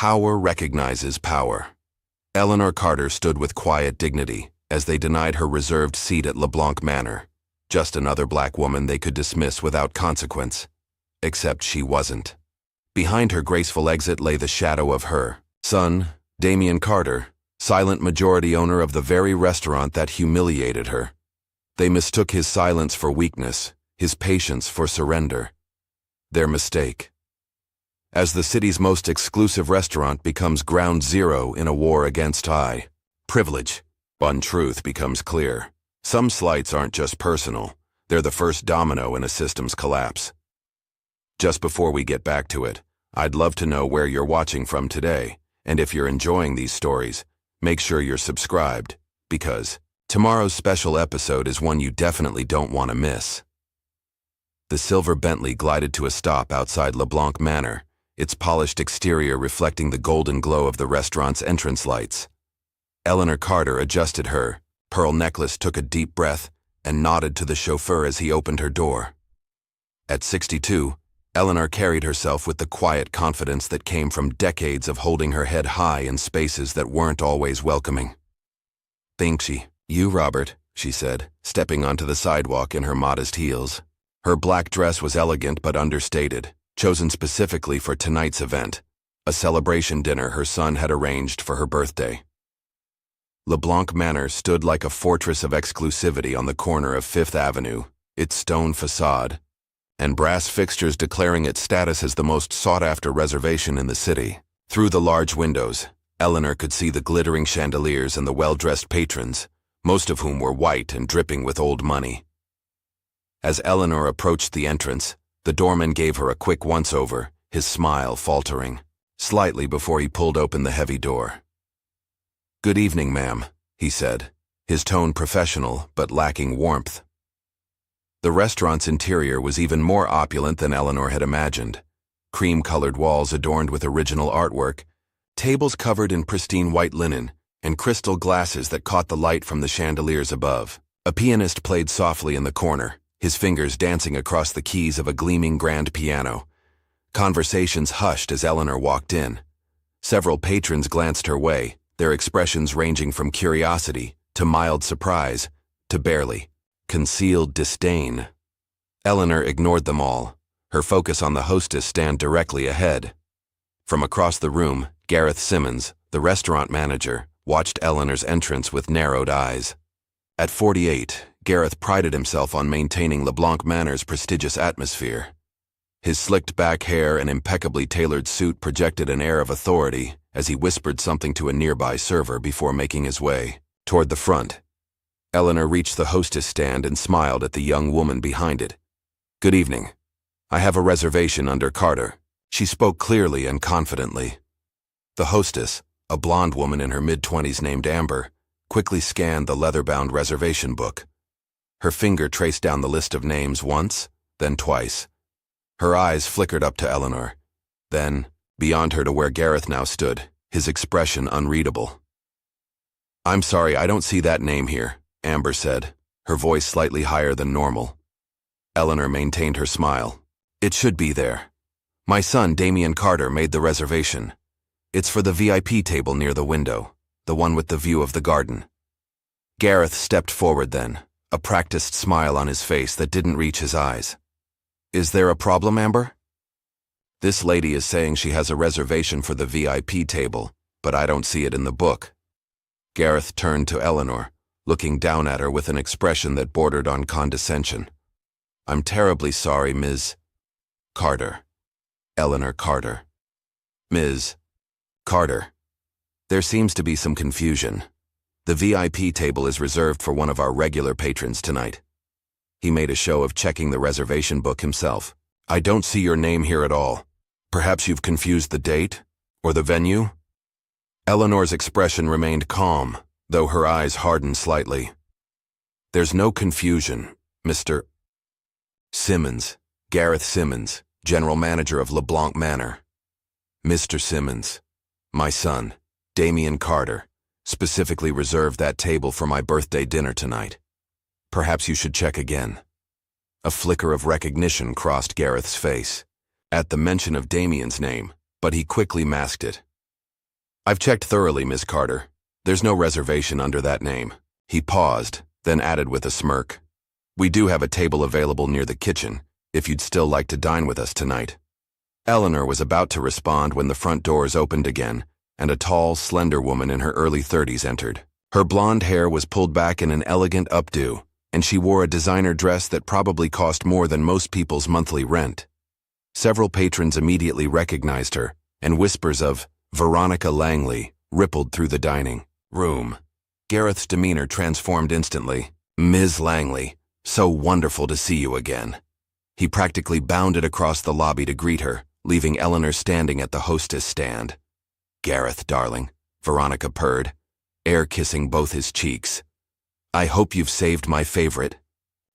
Power recognizes power. Eleanor Carter stood with quiet dignity as they denied her reserved seat at LeBlanc Manor. Just another black woman they could dismiss without consequence. Except she wasn't. Behind her graceful exit lay the shadow of her son, Damian Carter, silent majority owner of the very restaurant that humiliated her. They mistook his silence for weakness, his patience for surrender. Their mistake. As the city's most exclusive restaurant becomes ground zero in a war against high privilege, untruth becomes clear. Some slights aren't just personal, they're the first domino in a system's collapse. Just before we get back to it, I'd love to know where you're watching from today, and if you're enjoying these stories, make sure you're subscribed, because tomorrow's special episode is one you definitely don't want to miss. The silver Bentley glided to a stop outside LeBlanc Manor, its polished exterior reflecting the golden glow of the restaurant's entrance lights. Eleanor Carter adjusted her pearl necklace, took a deep breath, and nodded to the chauffeur as he opened her door. At 62, Eleanor carried herself with the quiet confidence that came from decades of holding her head high in spaces that weren't always welcoming. "Thank you, Robert," she said, stepping onto the sidewalk in her modest heels. Her black dress was elegant but understated, chosen specifically for tonight's event, a celebration dinner her son had arranged for her birthday. LeBlanc Manor stood like a fortress of exclusivity on the corner of Fifth Avenue, its stone facade, and brass fixtures declaring its status as the most sought-after reservation in the city. Through the large windows, Eleanor could see the glittering chandeliers and the well-dressed patrons, most of whom were white and dripping with old money. As Eleanor approached the entrance, the doorman gave her a quick once-over, his smile faltering, slightly before he pulled open the heavy door. "Good evening, ma'am," he said, his tone professional but lacking warmth. The restaurant's interior was even more opulent than Eleanor had imagined. Cream-colored walls adorned with original artwork, tables covered in pristine white linen, and crystal glasses that caught the light from the chandeliers above. A pianist played softly in the corner, his fingers dancing across the keys of a gleaming grand piano. Conversations hushed as Eleanor walked in. Several patrons glanced her way, their expressions ranging from curiosity to mild surprise to barely concealed disdain. Eleanor ignored them all, her focus on the hostess stand directly ahead. From across the room, Gareth Simmons, the restaurant manager, watched Eleanor's entrance with narrowed eyes. At 48, Gareth prided himself on maintaining LeBlanc Manor's prestigious atmosphere. His slicked back hair and impeccably tailored suit projected an air of authority as he whispered something to a nearby server before making his way toward the front. Eleanor reached the hostess stand and smiled at the young woman behind it. "Good evening. I have a reservation under Carter." She spoke clearly and confidently. The hostess, a blonde woman in her mid-20s named Amber, quickly scanned the leather-bound reservation book. Her finger traced down the list of names once, then twice. Her eyes flickered up to Eleanor, then beyond her to where Gareth now stood, his expression unreadable. "I'm sorry, I don't see that name here," Amber said, her voice slightly higher than normal. Eleanor maintained her smile. "It should be there. My son, Damian Carter, made the reservation. It's for the VIP table near the window, the one with the view of the garden." Gareth stepped forward then, a practiced smile on his face that didn't reach his eyes. "Is there a problem, Amber?" "This lady is saying she has a reservation for the VIP table, but I don't see it in the book." Gareth turned to Eleanor, looking down at her with an expression that bordered on condescension. "I'm terribly sorry, Ms. Carter." Eleanor Carter. "Ms. Carter. There seems to be some confusion. The VIP table is reserved for one of our regular patrons tonight." He made a show of checking the reservation book himself. "I don't see your name here at all. Perhaps you've confused the date? Or the venue?" Eleanor's expression remained calm, though her eyes hardened slightly. "There's no confusion, Mr. Simmons, Gareth Simmons, general manager of LeBlanc Manor. Mr. Simmons, my son, Damian Carter, specifically reserved that table for my birthday dinner tonight. Perhaps you should check again." A flicker of recognition crossed Gareth's face at the mention of Damian's name, but he quickly masked it. I've checked thoroughly, Miss Carter. There's no reservation under that name. He paused, then added with a smirk. We do have a table available near the kitchen, if you'd still like to dine with us tonight. Eleanor was about to respond when the front doors opened again, and a tall, slender woman in her early 30s entered. Her blonde hair was pulled back in an elegant updo, and she wore a designer dress that probably cost more than most people's monthly rent. Several patrons immediately recognized her, and whispers of Veronica Langley rippled through the dining room. Gareth's demeanor transformed instantly. Ms. Langley, so wonderful to see you again. He practically bounded across the lobby to greet her, leaving Eleanor standing at the hostess stand. Gareth, darling, Veronica purred, air-kissing both his cheeks. I hope you've saved my favorite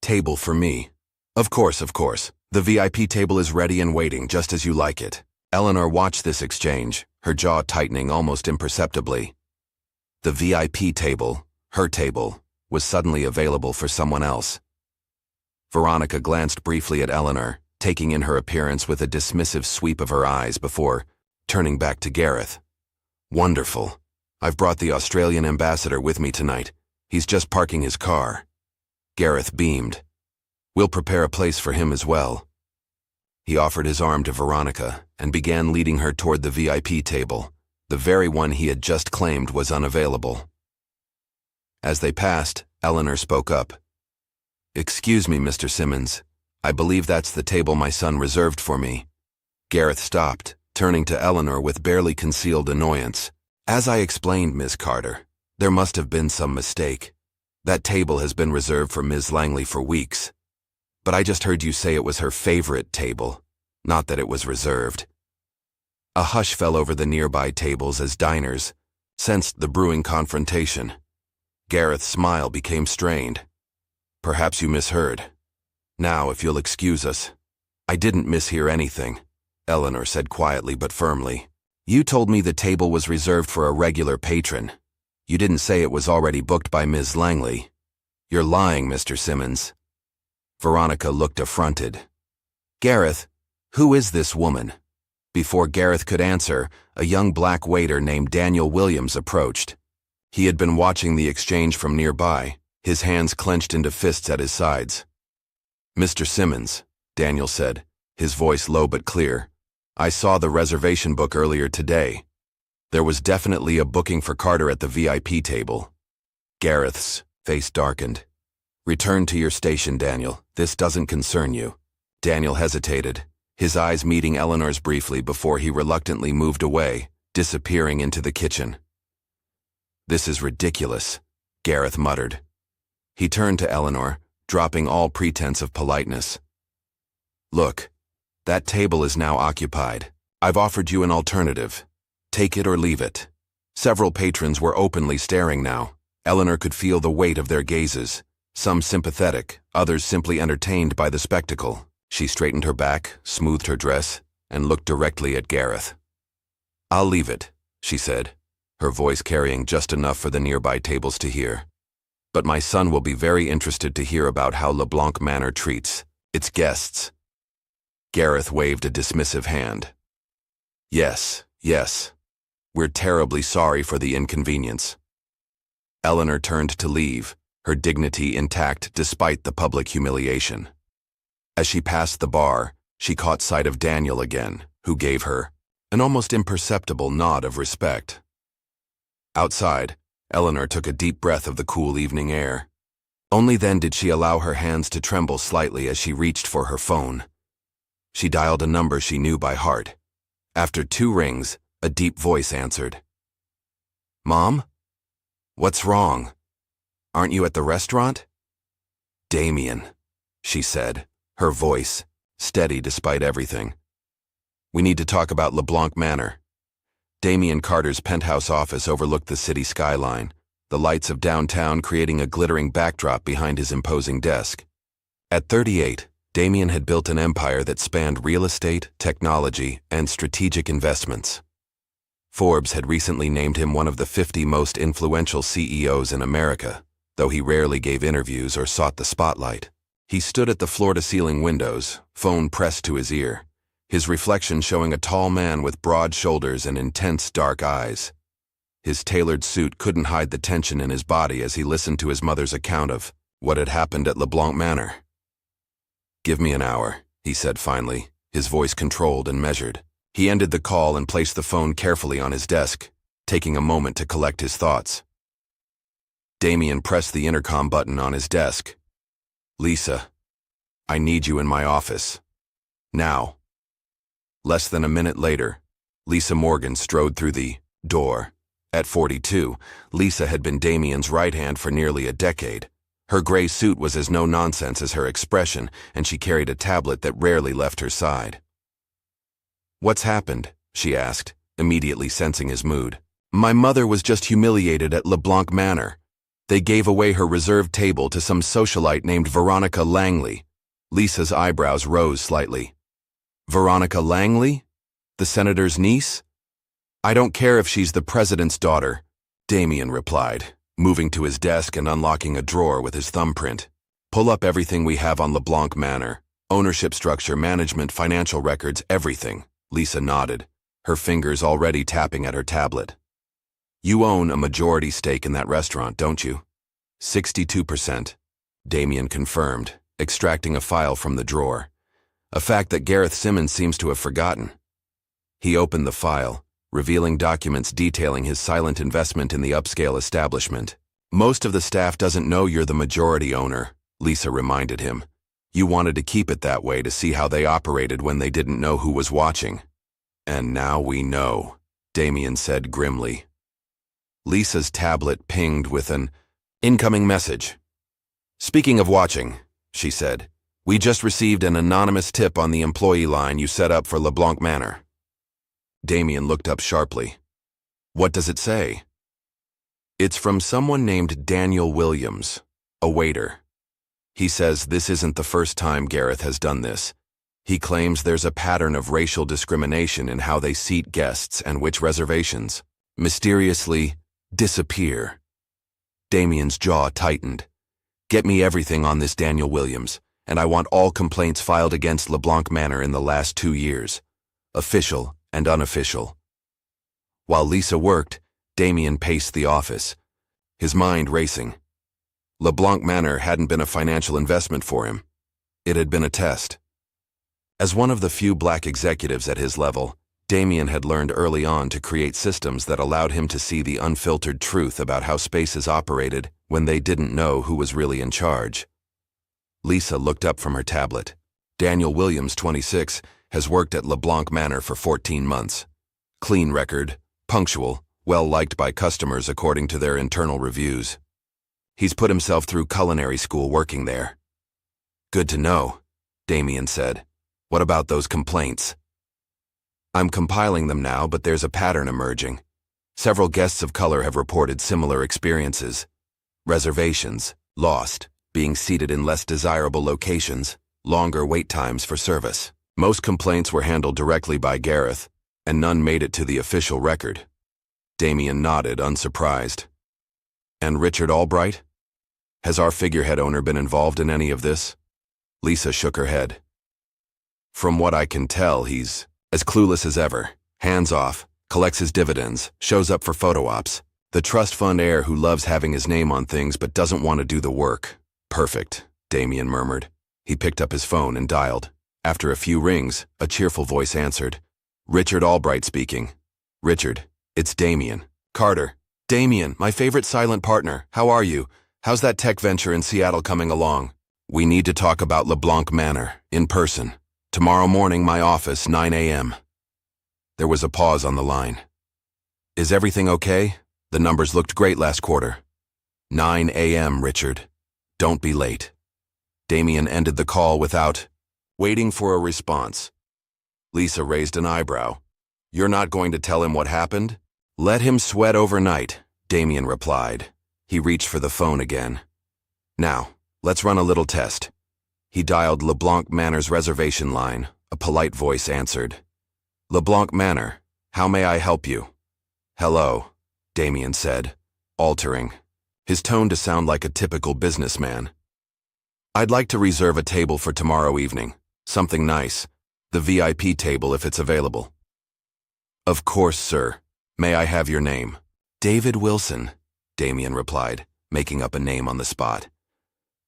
table for me. Of course, of course. The VIP table is ready and waiting just as you like it. Eleanor watched this exchange, her jaw tightening almost imperceptibly. The VIP table, her table, was suddenly available for someone else. Veronica glanced briefly at Eleanor, taking in her appearance with a dismissive sweep of her eyes before turning back to Gareth. Wonderful. I've brought the Australian ambassador with me tonight. He's just parking his car. Gareth beamed. We'll prepare a place for him as well. He offered his arm to Veronica and began leading her toward the VIP table, the very one he had just claimed was unavailable. As they passed, Eleanor spoke up. Excuse me, Mr. Simmons. I believe that's the table my son reserved for me. Gareth stopped, turning to Eleanor with barely concealed annoyance. As I explained, Miss Carter, there must have been some mistake. That table has been reserved for Ms. Langley for weeks. But I just heard you say it was her favorite table, not that it was reserved. A hush fell over the nearby tables as diners sensed the brewing confrontation. Gareth's smile became strained. Perhaps you misheard. Now, if you'll excuse us. I didn't mishear anything, Eleanor said quietly but firmly. You told me the table was reserved for a regular patron. You didn't say it was already booked by Ms. Langley. You're lying, Mr. Simmons. Veronica looked affronted. Gareth, who is this woman? Before Gareth could answer, a young black waiter named Daniel Williams approached. He had been watching the exchange from nearby, his hands clenched into fists at his sides. Mr. Simmons, Daniel said, his voice low but clear, I saw the reservation book earlier today. There was definitely a booking for Carter at the VIP table. Gareth's face darkened. Return to your station, Daniel. This doesn't concern you. Daniel hesitated, his eyes meeting Eleanor's briefly before he reluctantly moved away, disappearing into the kitchen. This is ridiculous, Gareth muttered. He turned to Eleanor, dropping all pretense of politeness. Look, that table is now occupied. I've offered you an alternative. Take it or leave it. Several patrons were openly staring now. Eleanor could feel the weight of their gazes, some sympathetic, others simply entertained by the spectacle. She straightened her back, smoothed her dress, and looked directly at Gareth. I'll leave it, she said, her voice carrying just enough for the nearby tables to hear. But my son will be very interested to hear about how LeBlanc Manor treats its guests. Gareth waved a dismissive hand. Yes, yes. We're terribly sorry for the inconvenience. Eleanor turned to leave, her dignity intact despite the public humiliation. As she passed the bar, she caught sight of Daniel again, who gave her an almost imperceptible nod of respect. Outside, Eleanor took a deep breath of the cool evening air. Only then did she allow her hands to tremble slightly as she reached for her phone. She dialed a number she knew by heart. After 2 rings, a deep voice answered. Mom? What's wrong? Aren't you at the restaurant? Damien, she said, her voice steady despite everything. We need to talk about LeBlanc Manor. Damien Carter's penthouse office overlooked the city skyline, the lights of downtown creating a glittering backdrop behind his imposing desk. At 38, Damien had built an empire that spanned real estate, technology, and strategic investments. Forbes had recently named him one of the 50 most influential CEOs in America, though he rarely gave interviews or sought the spotlight. He stood at the floor-to-ceiling windows, phone pressed to his ear, his reflection showing a tall man with broad shoulders and intense dark eyes. His tailored suit couldn't hide the tension in his body as he listened to his mother's account of what had happened at LeBlanc Manor. "Give me an hour," he said finally, his voice controlled and measured. He ended the call and placed the phone carefully on his desk, taking a moment to collect his thoughts. Damien pressed the intercom button on his desk. "Lisa, I need you in my office. Now." Less than a minute later, Lisa Morgan strode through the door. At 42, Lisa had been Damien's right hand for nearly a decade. Her gray suit was as no-nonsense as her expression, and she carried a tablet that rarely left her side. "What's happened?" she asked, immediately sensing his mood. "My mother was just humiliated at LeBlanc Manor. They gave away her reserved table to some socialite named Veronica Langley." Lisa's eyebrows rose slightly. "Veronica Langley? The senator's niece?" "I don't care if she's the president's daughter," Damien replied, moving to his desk and unlocking a drawer with his thumbprint. "Pull up everything we have on LeBlanc Manor. Ownership structure, management, financial records, everything." Lisa nodded, her fingers already tapping at her tablet. "You own a majority stake in that restaurant, don't you?" 62%, Damien confirmed, extracting a file from the drawer, a fact that Gareth Simmons seems to have forgotten. He opened the file, revealing documents detailing his silent investment in the upscale establishment. "Most of the staff doesn't know you're the majority owner," Lisa reminded him. "You wanted to keep it that way to see how they operated when they didn't know who was watching." "And now we know," Damien said grimly. Lisa's tablet pinged with an incoming message. "Speaking of watching," she said, "we just received an anonymous tip on the employee line you set up for LeBlanc Manor." Damien looked up sharply. "What does it say?" "It's from someone named Daniel Williams, a waiter. He says this isn't the first time Gareth has done this. He claims there's a pattern of racial discrimination in how they seat guests and which reservations mysteriously disappear." Damien's jaw tightened. "Get me everything on this Daniel Williams, and I want all complaints filed against LeBlanc Manor in the last 2 years. Official and unofficial." While Lisa worked, Damien paced the office, his mind racing. LeBlanc Manor hadn't been a financial investment for him. It had been a test. As one of the few black executives at his level, Damien had learned early on to create systems that allowed him to see the unfiltered truth about how spaces operated when they didn't know who was really in charge. Lisa looked up from her tablet. "Daniel Williams, 26, has worked at LeBlanc Manor for 14 months. Clean record, punctual, well-liked by customers according to their internal reviews. He's put himself through culinary school working there." "Good to know," Damien said. "What about those complaints?" "I'm compiling them now, but there's a pattern emerging. Several guests of color have reported similar experiences. Reservations, lost, being seated in less desirable locations, longer wait times for service. Most complaints were handled directly by Gareth, and none made it to the official record." Damien nodded, unsurprised. "And Richard Albright? Has our figurehead owner been involved in any of this?" Lisa shook her head. "From what I can tell, he's as clueless as ever. Hands off, collects his dividends, shows up for photo ops. The trust fund heir who loves having his name on things but doesn't want to do the work." "Perfect," Damien murmured. He picked up his phone and dialed. After a few rings, a cheerful voice answered. "Richard Albright speaking." "Richard, it's Damien." "Carter." "Damien, my favorite silent partner. How are you? How's that tech venture in Seattle coming along?" "We need to talk about LeBlanc Manor, in person. Tomorrow morning, my office, 9 a.m. There was a pause on the line. "Is everything okay? The numbers looked great last quarter." 9 a.m., Richard. Don't be late." Damien ended the call without waiting for a response. Lisa raised an eyebrow. "You're not going to tell him what happened?" "Let him sweat overnight," Damien replied. He reached for the phone again. "Now, let's run a little test." He dialed LeBlanc Manor's reservation line. A polite voice answered. "LeBlanc Manor, how may I help you?" "Hello," Damien said, altering, his tone to sound like a typical businessman. "I'd like to reserve a table for tomorrow evening. Something nice. The VIP table if it's available." "Of course, sir. May I have your name?" David Wilson, Damien replied, making up a name on the spot.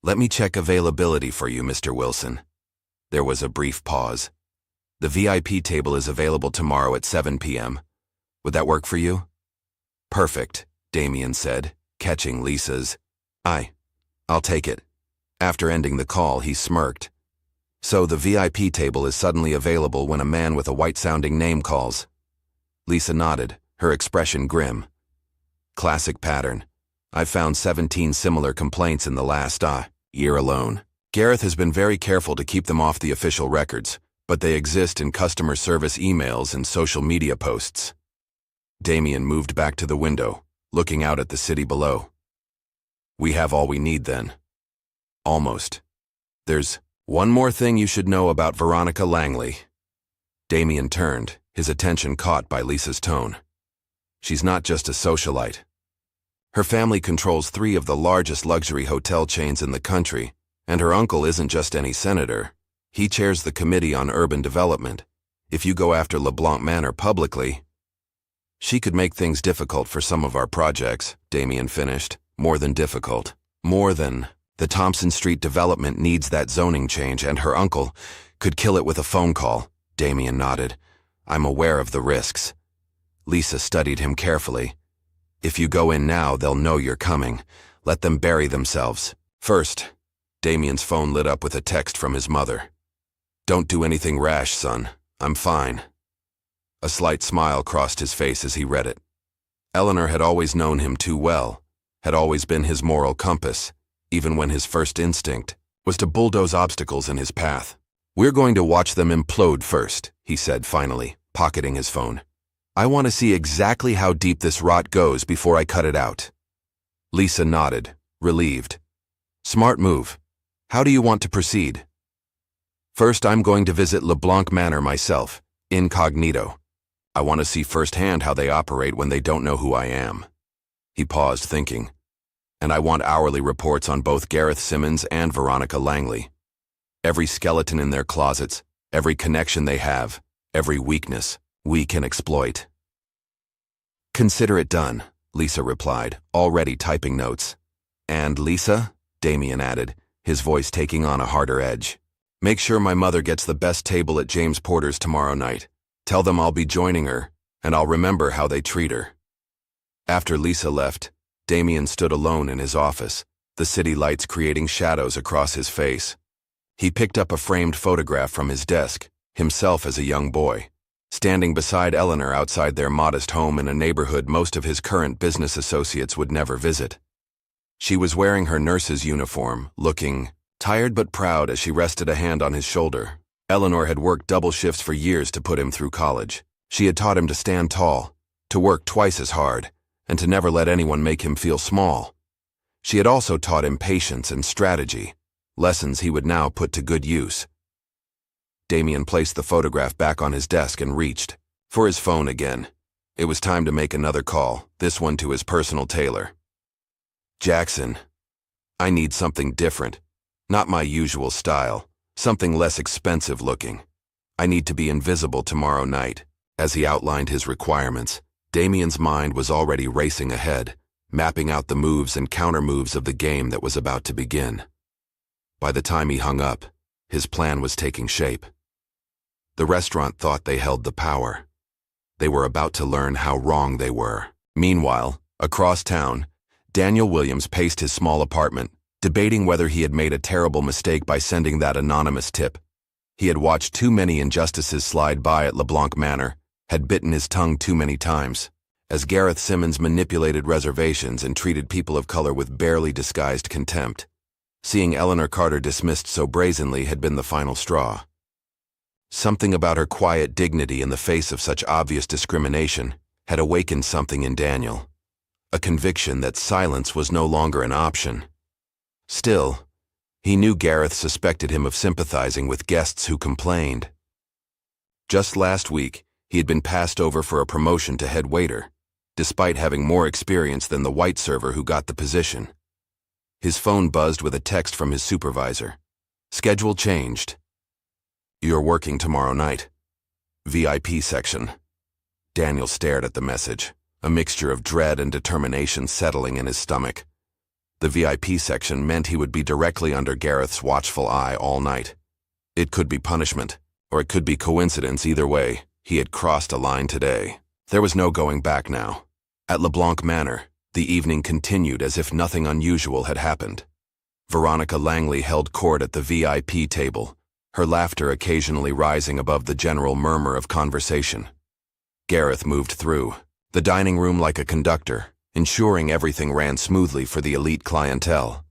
Let me check availability for you, Mr. Wilson. There was a brief pause. The VIP table is available tomorrow at 7 p.m. Would that work for you? Perfect, Damien said, catching Lisa's. I'll take it. After ending the call, he smirked. So the VIP table is suddenly available when a man with a white-sounding name calls. Lisa nodded, her expression grim. Classic pattern. I've found 17 similar complaints in the last year alone. Gareth has been very careful to keep them off the official records, but they exist in customer service emails and social media posts. Damien moved back to the window, looking out at the city below. We have all we need then. Almost. There's one more thing you should know about Veronica Langley. Damien turned, his attention caught by Lisa's tone. She's not just a socialite. Her family controls 3 of the largest luxury hotel chains in the country, and her uncle isn't just any senator. He chairs the Committee on Urban Development. If you go after LeBlanc Manor publicly, she could make things difficult for some of our projects, Damien finished. More than difficult. More than. The Thompson Street development needs that zoning change, and her uncle could kill it with a phone call. Damien nodded. I'm aware of the risks. Lisa studied him carefully. If you go in now, they'll know you're coming. Let them bury themselves. First, Damien's phone lit up with a text from his mother. Don't do anything rash, son. I'm fine. A slight smile crossed his face as he read it. Eleanor had always known him too well, had always been his moral compass, even when his first instinct was to bulldoze obstacles in his path. We're going to watch them implode first, he said finally, pocketing his phone. I want to see exactly how deep this rot goes before I cut it out. Lisa nodded, relieved. Smart move. How do you want to proceed? First, I'm going to visit LeBlanc Manor myself, incognito. I want to see firsthand how they operate when they don't know who I am. He paused, thinking. And I want hourly reports on both Gareth Simmons and Veronica Langley. Every skeleton in their closets, every connection they have, every weakness we can exploit. Consider it done, Lisa replied, already typing notes. And Lisa, Damien added, his voice taking on a harder edge. Make sure my mother gets the best table at James Porter's tomorrow night. Tell them I'll be joining her, and I'll remember how they treat her. After Lisa left, Damien stood alone in his office, the city lights creating shadows across his face. He picked up a framed photograph from his desk, himself as a young boy, standing beside Eleanor outside their modest home in a neighborhood most of his current business associates would never visit. She was wearing her nurse's uniform, looking tired but proud as she rested a hand on his shoulder. Eleanor had worked double shifts for years to put him through college. She had taught him to stand tall, to work twice as hard, and to never let anyone make him feel small. She had also taught him patience and strategy, lessons he would now put to good use. Damien placed the photograph back on his desk and reached for his phone again. It was time to make another call, this one to his personal tailor. Jackson, I need something different. Not my usual style, something less expensive looking. I need to be invisible tomorrow night. As he outlined his requirements, Damien's mind was already racing ahead, mapping out the moves and counter-moves of the game that was about to begin. By the time he hung up, his plan was taking shape. The restaurant thought they held the power. They were about to learn how wrong they were. Meanwhile, across town, Daniel Williams paced his small apartment, debating whether he had made a terrible mistake by sending that anonymous tip. He had watched too many injustices slide by at LeBlanc Manor, had bitten his tongue too many times, as Gareth Simmons manipulated reservations and treated people of color with barely disguised contempt. Seeing Eleanor Carter dismissed so brazenly had been the final straw. Something about her quiet dignity in the face of such obvious discrimination had awakened something in Daniel, a conviction that silence was no longer an option. Still, he knew Gareth suspected him of sympathizing with guests who complained. Just last week, he had been passed over for a promotion to head waiter, despite having more experience than the white server who got the position. His phone buzzed with a text from his supervisor. Schedule changed. You're working tomorrow night. VIP section. Daniel stared at the message, a mixture of dread and determination settling in his stomach. The VIP section meant he would be directly under Gareth's watchful eye all night. It could be punishment, or it could be coincidence. Either way, he had crossed a line today. There was no going back now. At LeBlanc Manor, the evening continued as if nothing unusual had happened. Veronica Langley held court at the VIP table, her laughter occasionally rising above the general murmur of conversation. Gareth moved through the dining room like a conductor, ensuring everything ran smoothly for the elite clientele.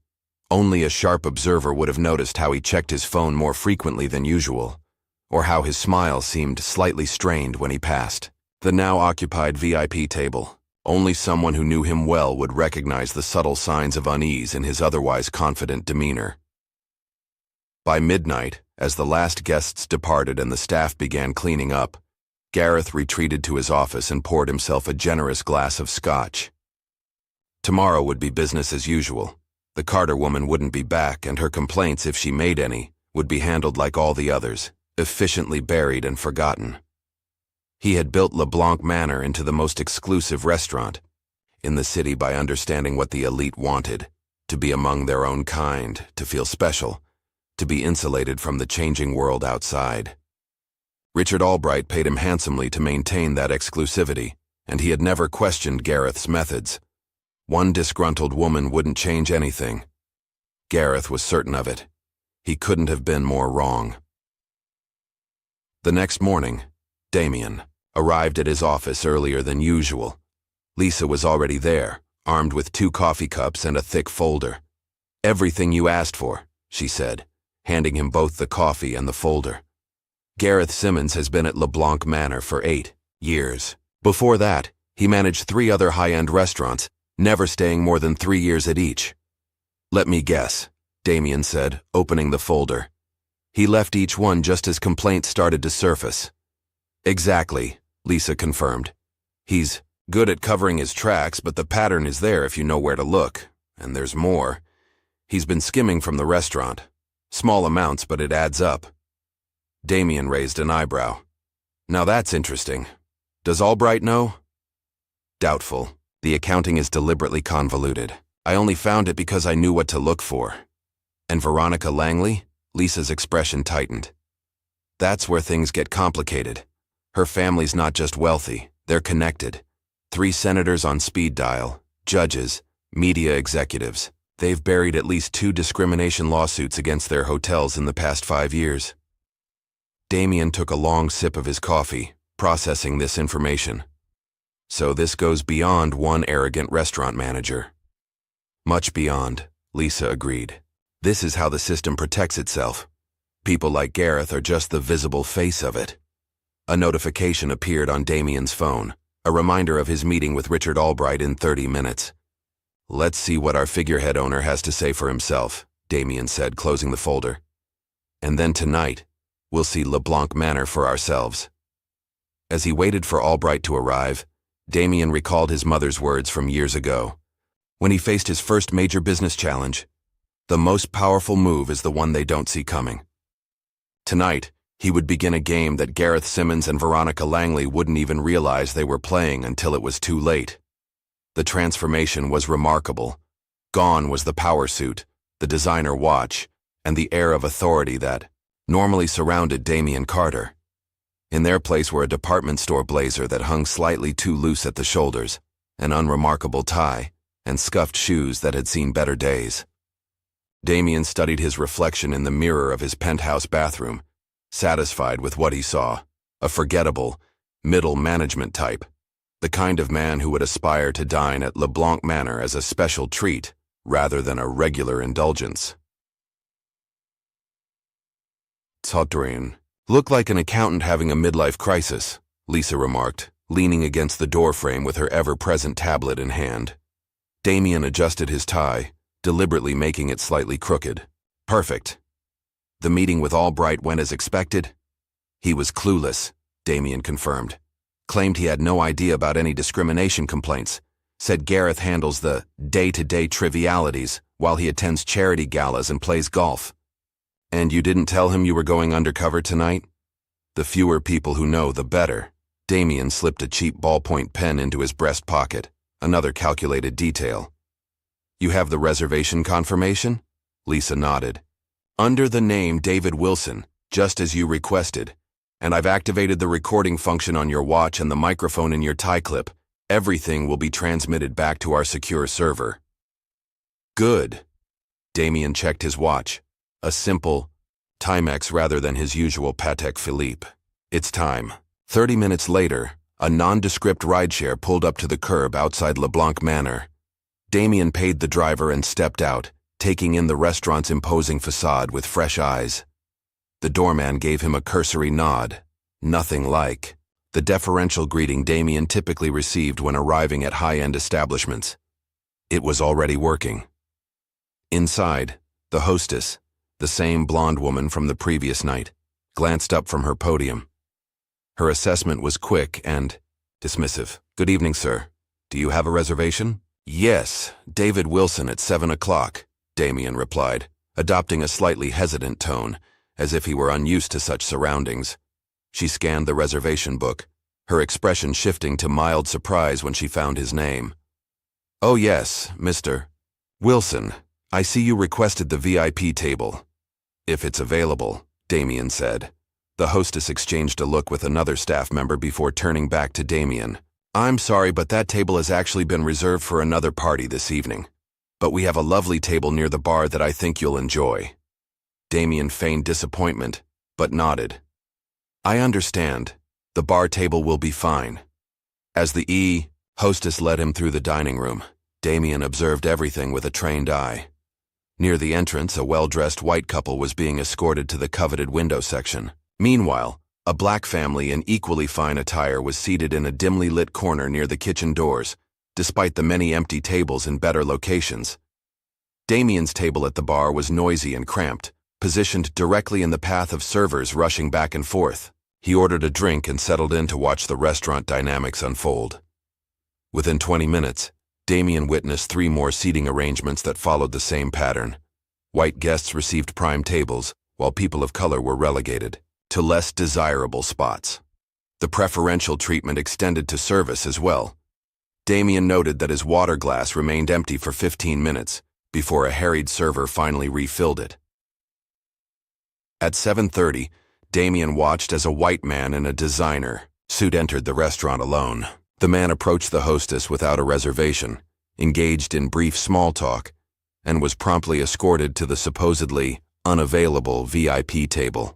Only a sharp observer would have noticed how he checked his phone more frequently than usual, or how his smile seemed slightly strained when he passed the now occupied VIP table. Only someone who knew him well would recognize the subtle signs of unease in his otherwise confident demeanor. By midnight, as the last guests departed and the staff began cleaning up, Gareth retreated to his office and poured himself a generous glass of scotch. Tomorrow would be business as usual. The Carter woman wouldn't be back, and her complaints, if she made any, would be handled like all the others, efficiently buried and forgotten. He had built LeBlanc Manor into the most exclusive restaurant in the city by understanding what the elite wanted: to be among their own kind, to feel special, to be insulated from the changing world outside. Richard Albright paid him handsomely to maintain that exclusivity, and he had never questioned Gareth's methods. One disgruntled woman wouldn't change anything. Gareth was certain of it. He couldn't have been more wrong. The next morning, Damien arrived at his office earlier than usual. Lisa was already there, armed with 2 coffee cups and a thick folder. "Everything you asked for," she said, handing him both the coffee and the folder. Gareth Simmons has been at LeBlanc Manor for 8 years. Before that, he managed 3 other high-end restaurants, never staying more than 3 years at each. "Let me guess," Damien said, opening the folder. He left each one just as complaints started to surface. "Exactly," Lisa confirmed. "He's good at covering his tracks, but the pattern is there if you know where to look. And there's more. He's been skimming from the restaurant. Small amounts, but it adds up." Damien raised an eyebrow. "Now that's interesting. Does Albright know?" "Doubtful. The accounting is deliberately convoluted. I only found it because I knew what to look for." "And Veronica Langley?" Lisa's expression tightened. "That's where things get complicated. Her family's not just wealthy, they're connected. 3 senators on speed dial, judges, media executives. They've buried at least 2 discrimination lawsuits against their hotels in the past 5 years. Damien took a long sip of his coffee, processing this information. So this goes beyond one arrogant restaurant manager. Much beyond, Lisa agreed. This is how the system protects itself. People like Gareth are just the visible face of it. A notification appeared on Damien's phone, a reminder of his meeting with Richard Albright in 30 minutes. "Let's see what our figurehead owner has to say for himself," Damien said, closing the folder. "And then tonight, we'll see LeBlanc Manor for ourselves." As he waited for Albright to arrive, Damien recalled his mother's words from years ago. When he faced his first major business challenge, "The most powerful move is the one they don't see coming." Tonight, he would begin a game that Gareth Simmons and Veronica Langley wouldn't even realize they were playing until it was too late. The transformation was remarkable. Gone was the power suit, the designer watch, and the air of authority that normally surrounded Damien Carter. In their place were a department store blazer that hung slightly too loose at the shoulders, an unremarkable tie, and scuffed shoes that had seen better days. Damien studied his reflection in the mirror of his penthouse bathroom, satisfied with what he saw: a forgettable, middle management type, the kind of man who would aspire to dine at LeBlanc Manor as a special treat rather than a regular indulgence. "Totterin. Look like an accountant having a midlife crisis," Lisa remarked, leaning against the doorframe with her ever-present tablet in hand. Damien adjusted his tie, deliberately making it slightly crooked. "Perfect." The meeting with Albright went as expected. "He was clueless," Damien confirmed. "Claimed he had no idea about any discrimination complaints. Said Gareth handles the day-to-day trivialities while he attends charity galas and plays golf." "And you didn't tell him you were going undercover tonight?" "The fewer people who know, the better," Damien slipped a cheap ballpoint pen into his breast pocket, another calculated detail. "You have the reservation confirmation?" Lisa nodded. "Under the name David Wilson, just as you requested. And I've activated the recording function on your watch and the microphone in your tie clip. Everything will be transmitted back to our secure server." "Good." Damien checked his watch. A simple Timex rather than his usual Patek Philippe. "It's time." 30 minutes later, a nondescript rideshare pulled up to the curb outside LeBlanc Manor. Damien paid the driver and stepped out, taking in the restaurant's imposing facade with fresh eyes. The doorman gave him a cursory nod. Nothing like the deferential greeting Damien typically received when arriving at high-end establishments. It was already working. Inside, the hostess, the same blonde woman from the previous night, glanced up from her podium. Her assessment was quick and dismissive. "Good evening, sir. Do you have a reservation?" "Yes, David Wilson at 7 o'clock, Damien replied, adopting a slightly hesitant tone, as if he were unused to such surroundings. She scanned the reservation book, her expression shifting to mild surprise when she found his name. "Oh yes, Mr. Wilson. I see you requested the VIP table." "If it's available," Damien said. The hostess exchanged a look with another staff member before turning back to Damien. "I'm sorry, but that table has actually been reserved for another party this evening. But we have a lovely table near the bar that I think you'll enjoy." Damien feigned disappointment, but nodded. "I understand. The bar table will be fine." As the hostess led him through the dining room, Damien observed everything with a trained eye. Near the entrance, a well-dressed white couple was being escorted to the coveted window section. Meanwhile, a black family in equally fine attire was seated in a dimly lit corner near the kitchen doors, despite the many empty tables in better locations. Damien's table at the bar was noisy and cramped, positioned directly in the path of servers rushing back and forth. He ordered a drink and settled in to watch the restaurant dynamics unfold. Within 20 minutes, Damien witnessed 3 more seating arrangements that followed the same pattern. White guests received prime tables, while people of color were relegated to less desirable spots. The preferential treatment extended to service as well. Damien noted that his water glass remained empty for 15 minutes before a harried server finally refilled it. At 7:30, Damien watched as a white man in a designer suit entered the restaurant alone. The man approached the hostess without a reservation, engaged in brief small talk, and was promptly escorted to the supposedly unavailable VIP table.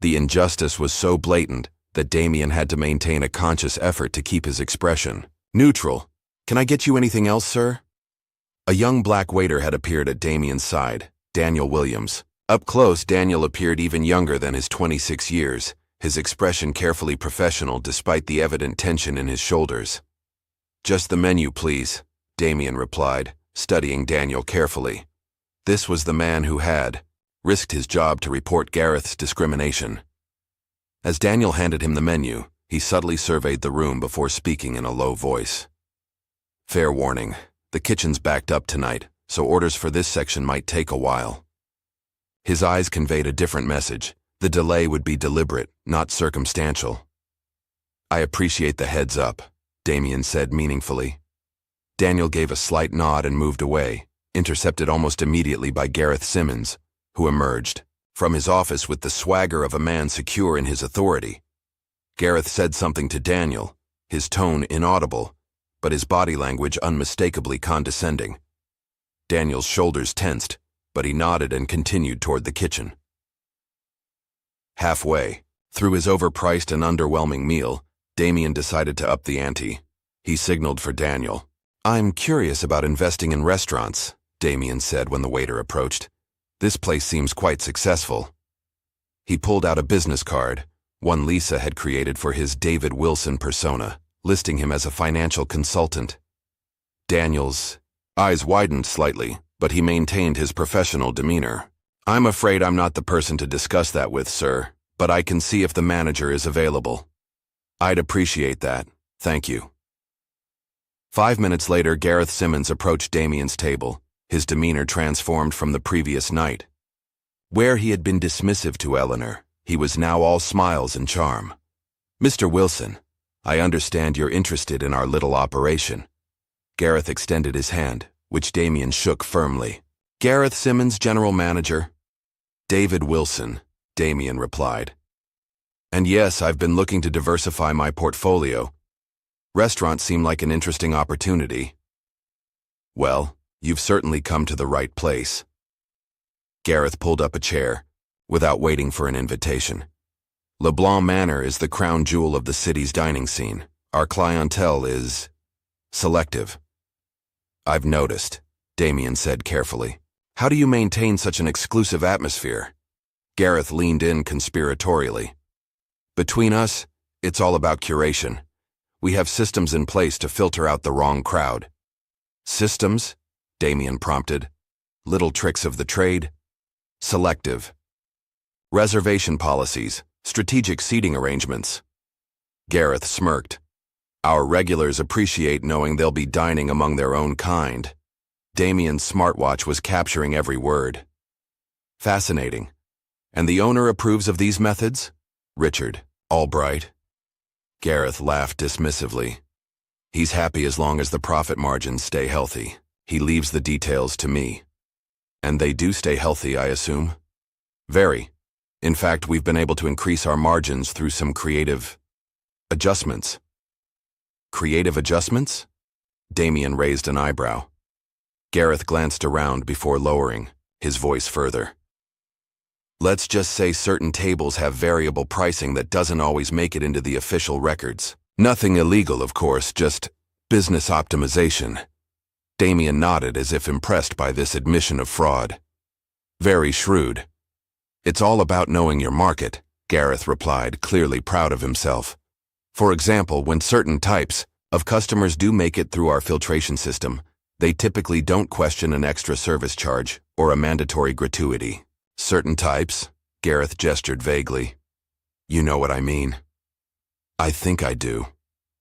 The injustice was so blatant that Damien had to maintain a conscious effort to keep his expression neutral. "Can I get you anything else, sir?" A young black waiter had appeared at Damien's side, Daniel Williams. Up close, Daniel appeared even younger than his 26 years, his expression carefully professional despite the evident tension in his shoulders. "Just the menu, please," Damien replied, studying Daniel carefully. This was the man who had risked his job to report Gareth's discrimination. As Daniel handed him the menu, he subtly surveyed the room before speaking in a low voice. "Fair warning, the kitchen's backed up tonight, so orders for this section might take a while." His eyes conveyed a different message. The delay would be deliberate, not circumstantial. "I appreciate the heads up," Damien said meaningfully. Daniel gave a slight nod and moved away, intercepted almost immediately by Gareth Simmons, who emerged from his office with the swagger of a man secure in his authority. Gareth said something to Daniel, his tone inaudible, but his body language unmistakably condescending. Daniel's shoulders tensed, but he nodded and continued toward the kitchen. Halfway through his overpriced and underwhelming meal, Damien decided to up the ante. He signaled for Daniel. "I'm curious about investing in restaurants," Damien said when the waiter approached. "This place seems quite successful." He pulled out a business card, one Lisa had created for his David Wilson persona, listing him as a financial consultant. Daniel's eyes widened slightly, but he maintained his professional demeanor. "I'm afraid I'm not the person to discuss that with, sir, but I can see if the manager is available." "I'd appreciate that. Thank you." 5 minutes later, Gareth Simmons approached Damien's table, his demeanor transformed from the previous night. Where he had been dismissive to Eleanor, he was now all smiles and charm. "Mr. Wilson, I understand you're interested in our little operation. Gareth extended his hand, which Damien shook firmly. Gareth Simmons, General Manager. David Wilson, Damien replied. And yes, I've been looking to diversify my portfolio. Restaurants seem like an interesting opportunity. Well, you've certainly come to the right place. Gareth pulled up a chair, without waiting for an invitation. LeBlanc Manor is the crown jewel of the city's dining scene. Our clientele is selective. I've noticed, Damien said carefully. How do you maintain such an exclusive atmosphere? Gareth leaned in conspiratorially. Between us, it's all about curation. We have systems in place to filter out the wrong crowd. Systems? Damien prompted. Little tricks of the trade? Selective. Reservation policies, strategic seating arrangements. Gareth smirked. Our regulars appreciate knowing they'll be dining among their own kind. Damien's smartwatch was capturing every word. Fascinating. And the owner approves of these methods? Richard Albright. Gareth laughed dismissively. He's happy as long as the profit margins stay healthy. He leaves the details to me. And they do stay healthy, I assume? Very. In fact, we've been able to increase our margins through some creative adjustments. Creative adjustments? Damien raised an eyebrow. Gareth glanced around before lowering his voice further. Let's just say certain tables have variable pricing that doesn't always make it into the official records. Nothing illegal, of course, just business optimization. Damien nodded as if impressed by this admission of fraud. Very shrewd. It's all about knowing your market, Gareth replied, clearly proud of himself. For example, when certain types of customers do make it through our filtration system, they typically don't question an extra service charge or a mandatory gratuity. Certain types? Gareth gestured vaguely. You know what I mean. I think I do,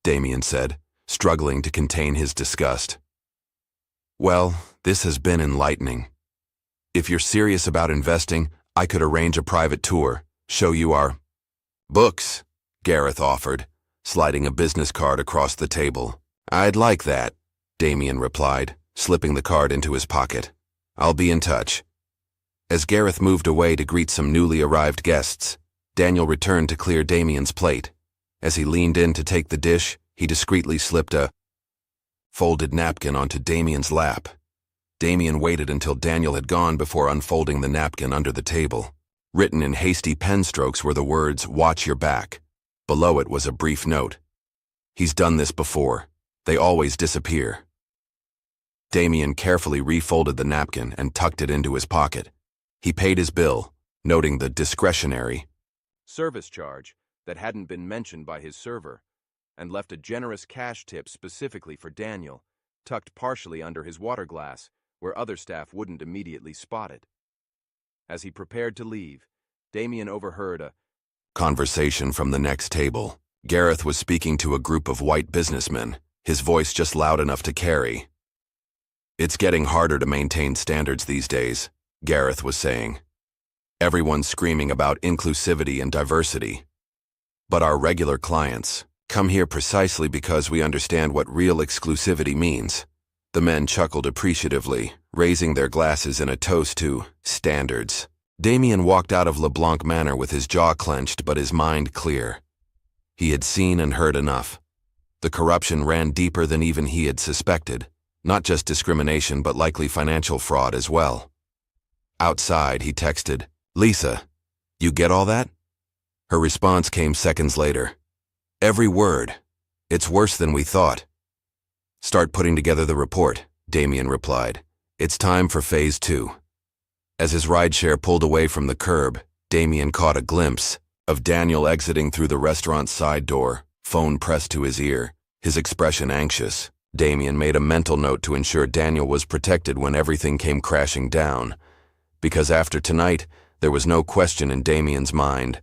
Damien said, struggling to contain his disgust. Well, this has been enlightening. If you're serious about investing, I could arrange a private tour, show you our books, Gareth offered, sliding a business card across the table. I'd like that, Damien replied, slipping the card into his pocket. I'll be in touch. As Gareth moved away to greet some newly arrived guests, Daniel returned to clear Damien's plate. As he leaned in to take the dish, he discreetly slipped a folded napkin onto Damien's lap. Damien waited until Daniel had gone before unfolding the napkin under the table. Written in hasty pen strokes were the words, "Watch your back." Below it was a brief note. He's done this before. They always disappear. Damien carefully refolded the napkin and tucked it into his pocket. He paid his bill, noting the discretionary service charge that hadn't been mentioned by his server, and left a generous cash tip specifically for Daniel, tucked partially under his water glass, where other staff wouldn't immediately spot it. As he prepared to leave, Damien overheard a conversation from the next table. Gareth was speaking to a group of white businessmen, his voice just loud enough to carry. It's getting harder to maintain standards these days, Gareth was saying. Everyone's screaming about inclusivity and diversity. But our regular clients come here precisely because we understand what real exclusivity means. The men chuckled appreciatively, raising their glasses in a toast to standards. Damien walked out of LeBlanc Manor with his jaw clenched but his mind clear. He had seen and heard enough. The corruption ran deeper than even he had suspected. Not just discrimination, but likely financial fraud as well. Outside, he texted, "Lisa, you get all that?" Her response came seconds later. "Every word. It's worse than we thought." "Start putting together the report," Damien replied. "It's time for phase 2. As his rideshare pulled away from the curb, Damien caught a glimpse of Daniel exiting through the restaurant's side door, phone pressed to his ear, his expression anxious. Damien made a mental note to ensure Daniel was protected when everything came crashing down. Because after tonight, there was no question in Damien's mind.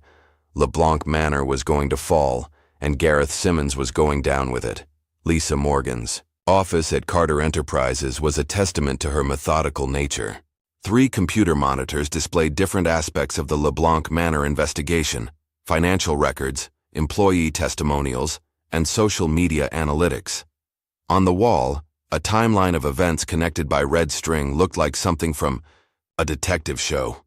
LeBlanc Manor was going to fall, and Gareth Simmons was going down with it. Lisa Morgan's office at Carter Enterprises was a testament to her methodical nature. 3 computer monitors displayed different aspects of the LeBlanc Manor investigation: financial records, employee testimonials, and social media analytics. On the wall, a timeline of events connected by red string looked like something from a detective show.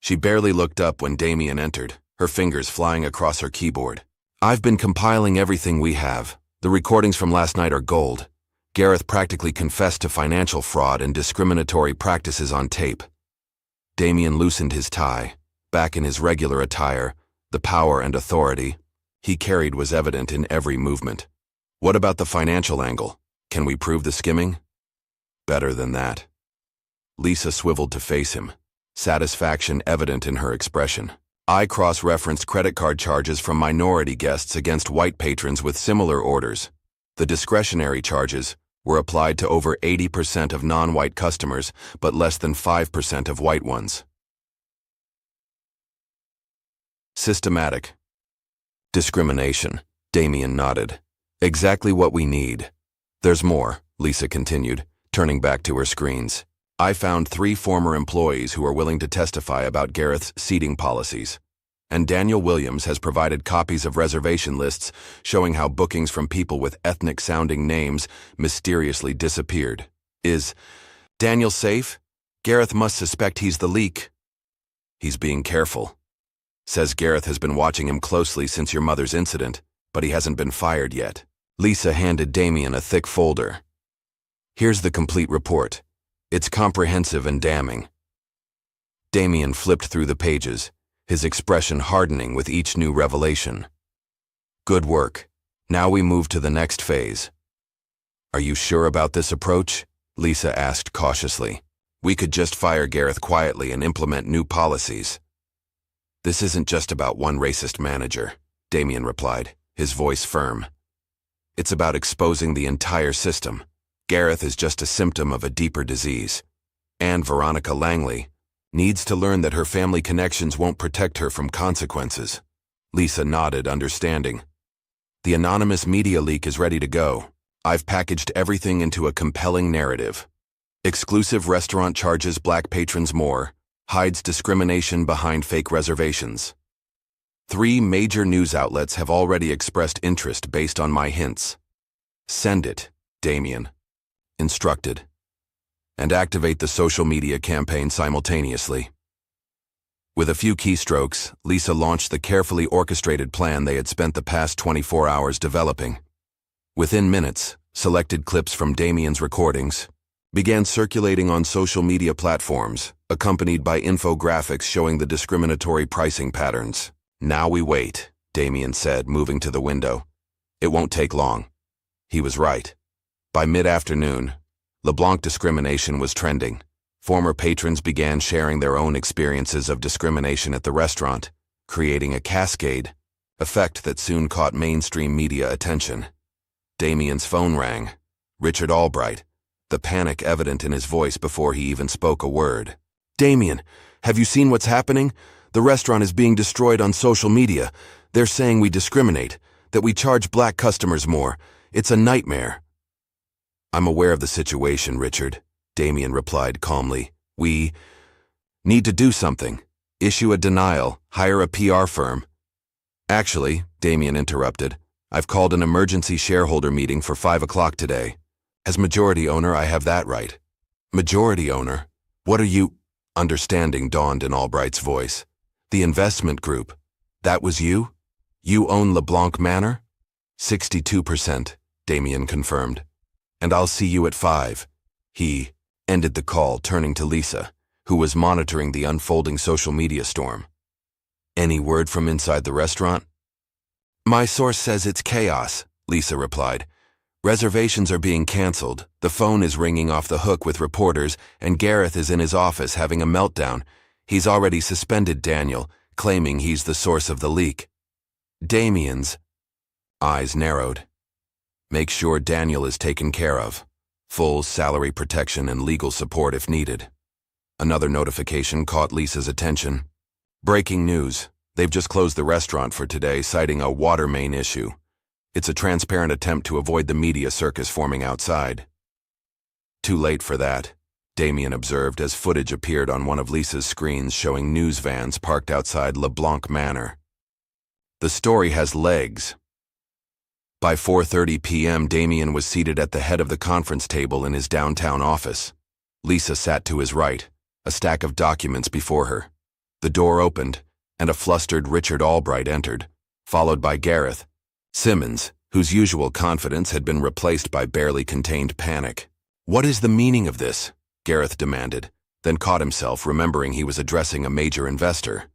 She barely looked up when Damien entered, her fingers flying across her keyboard. "I've been compiling everything we have. The recordings from last night are gold. Gareth practically confessed to financial fraud and discriminatory practices on tape." Damien loosened his tie. Back in his regular attire, the power and authority he carried was evident in every movement. "What about the financial angle? Can we prove the skimming?" "Better than that." Lisa swiveled to face him, satisfaction evident in her expression. "I cross-referenced credit card charges from minority guests against white patrons with similar orders. The discretionary charges were applied to over 80% of non-white customers, but less than 5% of white ones." "Systematic discrimination," Damien nodded. "Exactly what we need." "There's more," Lisa continued, turning back to her screens. "I found 3 former employees who are willing to testify about Gareth's seating policies. And Daniel Williams has provided copies of reservation lists showing how bookings from people with ethnic-sounding names mysteriously disappeared. Is Daniel safe? Gareth must suspect he's the leak." "He's being careful. Says Gareth has been watching him closely since your mother's incident, but he hasn't been fired yet." Lisa handed Damien a thick folder. "Here's the complete report. It's comprehensive and damning." Damien flipped through the pages, his expression hardening with each new revelation. "Good work. Now we move to the next phase." "Are you sure about this approach?" Lisa asked cautiously. "We could just fire Gareth quietly and implement new policies." "This isn't just about one racist manager," Damien replied, his voice firm. "It's about exposing the entire system. Gareth is just a symptom of a deeper disease. And Veronica Langley needs to learn that her family connections won't protect her from consequences." Lisa nodded, understanding. "The anonymous media leak is ready to go. I've packaged everything into a compelling narrative. Exclusive restaurant charges black patrons more, hides discrimination behind fake reservations. 3 major news outlets have already expressed interest based on my hints. Send it," Damien instructed. "And activate the social media campaign simultaneously." With a few keystrokes, Lisa launched the carefully orchestrated plan they had spent the past 24 hours developing. Within minutes, selected clips from Damien's recordings began circulating on social media platforms, accompanied by infographics showing the discriminatory pricing patterns. "Now we wait," Damien said, moving to the window. "It won't take long." He was right. By mid-afternoon, LeBlanc discrimination was trending. Former patrons began sharing their own experiences of discrimination at the restaurant, creating a cascade effect that soon caught mainstream media attention. Damien's phone rang. Richard Albright, the panic evident in his voice before he even spoke a word. "Damien, have you seen what's happening? The restaurant is being destroyed on social media. They're saying we discriminate, that we charge black customers more. It's a nightmare." "I'm aware of the situation, Richard," Damien replied calmly. "We need to do something. Issue a denial, hire a PR firm." "Actually," Damien interrupted, "I've called an emergency shareholder meeting for 5 o'clock today. As majority owner, I have that right." "Majority owner? What are you—" Understanding dawned in Albright's voice. "The investment group. That was you? You own LeBlanc Manor?" 62%, Damien confirmed. "And I'll see you at 5. He ended the call, turning to Lisa, who was monitoring the unfolding social media storm. "Any word from inside the restaurant?" "My source says it's chaos," Lisa replied. "Reservations are being canceled, the phone is ringing off the hook with reporters, and Gareth is in his office having a meltdown. He's already suspended Daniel, claiming he's the source of the leak." Damien's eyes narrowed. "Make sure Daniel is taken care of. Full salary protection and legal support if needed." Another notification caught Lisa's attention. "Breaking news. They've just closed the restaurant for today, citing a water main issue. It's a transparent attempt to avoid the media circus forming outside." "Too late for that," Damien observed as footage appeared on one of Lisa's screens showing news vans parked outside LeBlanc Manor. "The story has legs." By 4:30 p.m., Damien was seated at the head of the conference table in his downtown office. Lisa sat to his right, a stack of documents before her. The door opened, and a flustered Richard Albright entered, followed by Gareth Simmons, whose usual confidence had been replaced by barely contained panic. "What is the meaning of this?" Gareth demanded, then caught himself remembering he was addressing a major investor.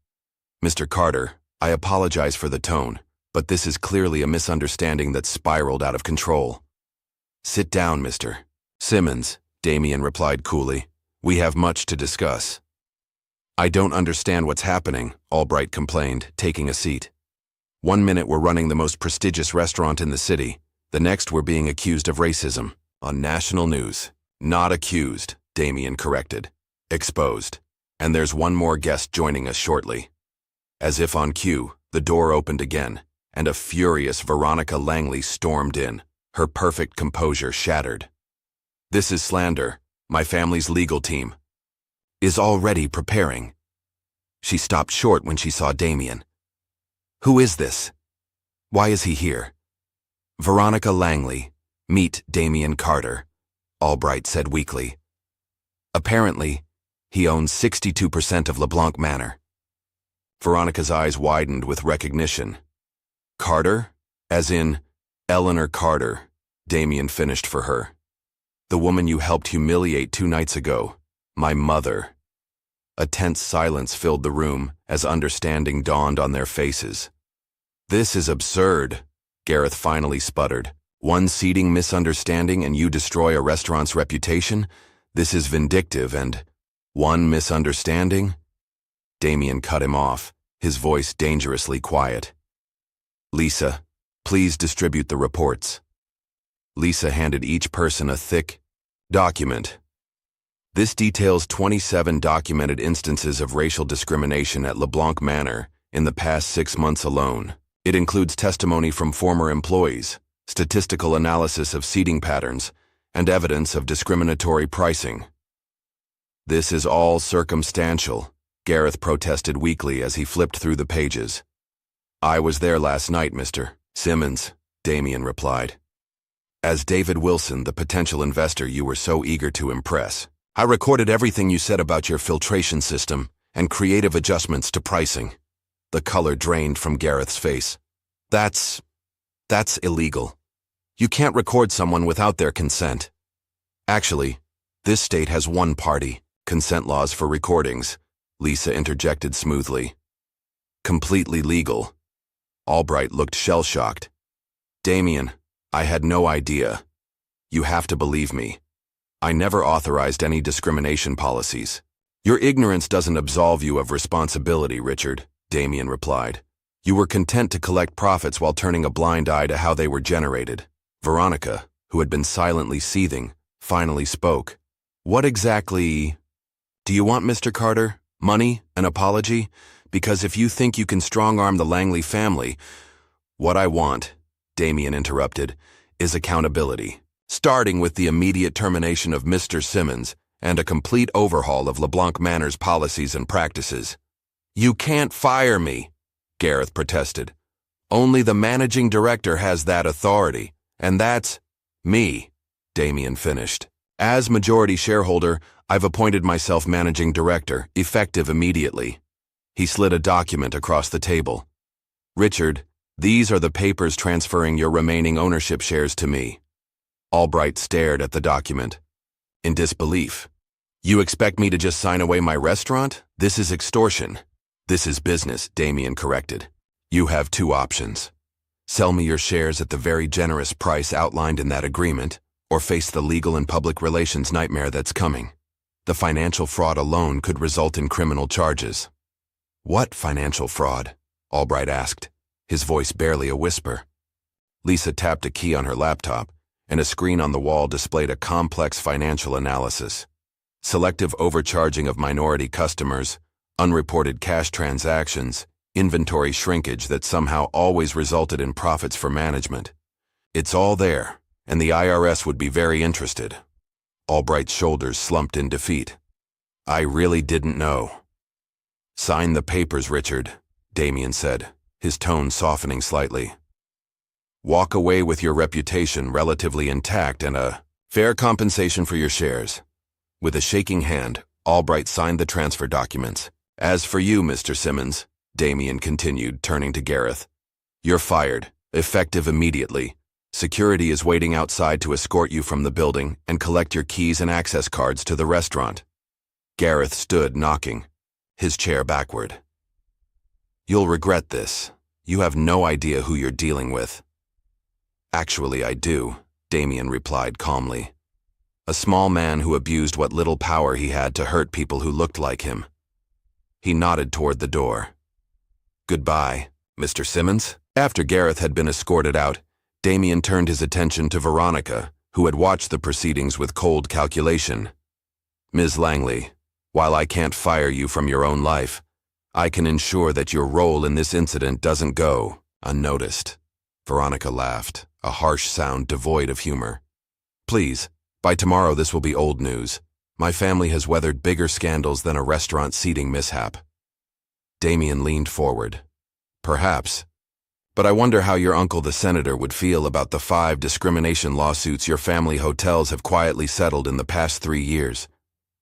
"Mr. Carter, I apologize for the tone, but this is clearly a misunderstanding that's spiraled out of control." "Sit down, Mr. Simmons," Damien replied coolly. "We have much to discuss." "I don't understand what's happening," Albright complained, taking a seat. "One minute we're running the most prestigious restaurant in the city, the next we're being accused of racism on national news." "Not accused," Damien corrected. "Exposed. And there's one more guest joining us shortly." As if on cue, the door opened again, and a furious Veronica Langley stormed in, her perfect composure shattered. "This is slander. My family's legal team is already preparing." She stopped short when she saw Damien. "Who is this? Why is he here?" "Veronica Langley. Meet Damien Carter," Albright said weakly. "Apparently, he owns 62% of LeBlanc Manor." Veronica's eyes widened with recognition. "Carter? As in Eleanor Carter," Damien finished for her. "The woman you helped humiliate 2 nights ago. My mother." A tense silence filled the room as understanding dawned on their faces. "This is absurd," Gareth finally sputtered. "One seating misunderstanding and you destroy a restaurant's reputation? This is vindictive and one misunderstanding?" Damien cut him off, his voice dangerously quiet. "Lisa, please distribute the reports." Lisa handed each person a thick document. "This details 27 documented instances of racial discrimination at LeBlanc Manor in the past 6 months alone. It includes testimony from former employees, statistical analysis of seating patterns, and evidence of discriminatory pricing." "This is all circumstantial," Gareth protested weakly as he flipped through the pages. "I was there last night, Mr. Simmons," Damien replied. "As David Wilson, the potential investor you were so eager to impress. I recorded everything you said about your filtration system and creative adjustments to pricing." The color drained from Gareth's face. That's illegal. You can't record someone without their consent." "Actually, this state has one-party consent laws for recordings," Lisa interjected smoothly. "Completely legal." Albright looked shell-shocked. "Damien, I had no idea. You have to believe me. I never authorized any discrimination policies." "Your ignorance doesn't absolve you of responsibility, Richard," Damien replied. "You were content to collect profits while turning a blind eye to how they were generated." Veronica, who had been silently seething, finally spoke. "What exactly do you want, Mr. Carter? Money? An apology? Because if you think you can strong-arm the Langley family—" "What I want," Damien interrupted, "is accountability, starting with the immediate termination of Mr. Simmons and a complete overhaul of LeBlanc Manor's policies and practices." "You can't fire me," Gareth protested. "Only the managing director has that authority, and that's me," Damien finished. "As majority shareholder, I've appointed myself managing director, effective immediately." He slid a document across the table. "Richard, these are the papers transferring your remaining ownership shares to me." Albright stared at the document in disbelief. "You expect me to just sign away my restaurant? This is extortion." "This is business," Damien corrected. "You have 2 options. Sell me your shares at the very generous price outlined in that agreement, or face the legal and public relations nightmare that's coming. The financial fraud alone could result in criminal charges." "What financial fraud?" Albright asked, his voice barely a whisper. Lisa tapped a key on her laptop, and a screen on the wall displayed a complex financial analysis. Selective overcharging of minority customers, unreported cash transactions, inventory shrinkage that somehow always resulted in profits for management. "It's all there, and the IRS would be very interested." Albright's shoulders slumped in defeat. "I really didn't know." "Sign the papers, Richard," Damien said, his tone softening slightly. Walk away with your reputation relatively intact and a fair compensation for your shares. With a shaking hand, Albright signed the transfer documents. As for you, Mr. Simmons, Damien continued, turning to Gareth, you're fired, effective immediately. Security is waiting outside to escort you from the building and collect your keys and access cards to the restaurant. Gareth stood, knocking his chair backward. You'll regret this. You have no idea who you're dealing with. Actually, I do, Damien replied calmly. A small man who abused what little power he had to hurt people who looked like him. He nodded toward the door. Goodbye, Mr. Simmons. After Gareth had been escorted out, Damien turned his attention to Veronica, who had watched the proceedings with cold calculation. Ms. Langley, while I can't fire you from your own life, I can ensure that your role in this incident doesn't go unnoticed. Veronica laughed, a harsh sound devoid of humor. Please, by tomorrow this will be old news. My family has weathered bigger scandals than a restaurant seating mishap. Damien leaned forward. Perhaps. But I wonder how your uncle the senator would feel about the 5 discrimination lawsuits your family hotels have quietly settled in the past 3 years,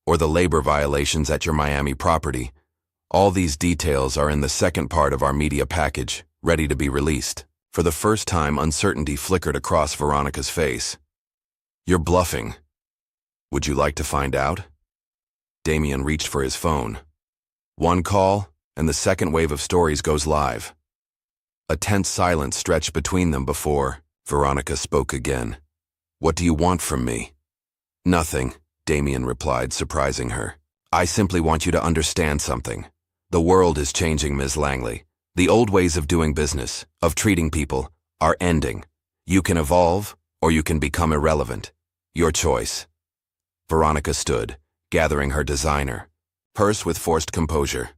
or the labor violations at your Miami property. All these details are in the second part of our media package, ready to be released. For the first time, uncertainty flickered across Veronica's face. You're bluffing. Would you like to find out? Damien reached for his phone. One call, and the second wave of stories goes live. A tense silence stretched between them before Veronica spoke again. What do you want from me? Nothing, Damien replied, surprising her. I simply want you to understand something. The world is changing, Ms. Langley. The old ways of doing business, of treating people, are ending. You can evolve, or you can become irrelevant. Your choice. Veronica stood, gathering her designer purse with forced composure.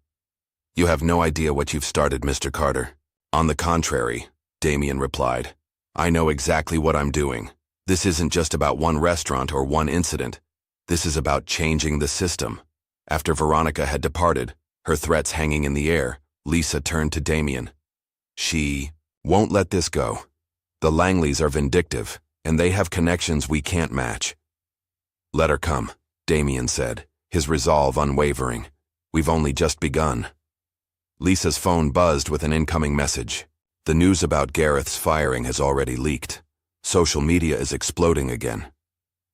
You have no idea what you've started, Mr. Carter. On the contrary, Damien replied. I know exactly what I'm doing. This isn't just about one restaurant or one incident. This is about changing the system. After Veronica had departed, her threats hanging in the air, Lisa turned to Damien. She won't let this go. The Langleys are vindictive, and they have connections we can't match. Let her come, Damien said, his resolve unwavering. We've only just begun. Lisa's phone buzzed with an incoming message. The news about Gareth's firing has already leaked. Social media is exploding again.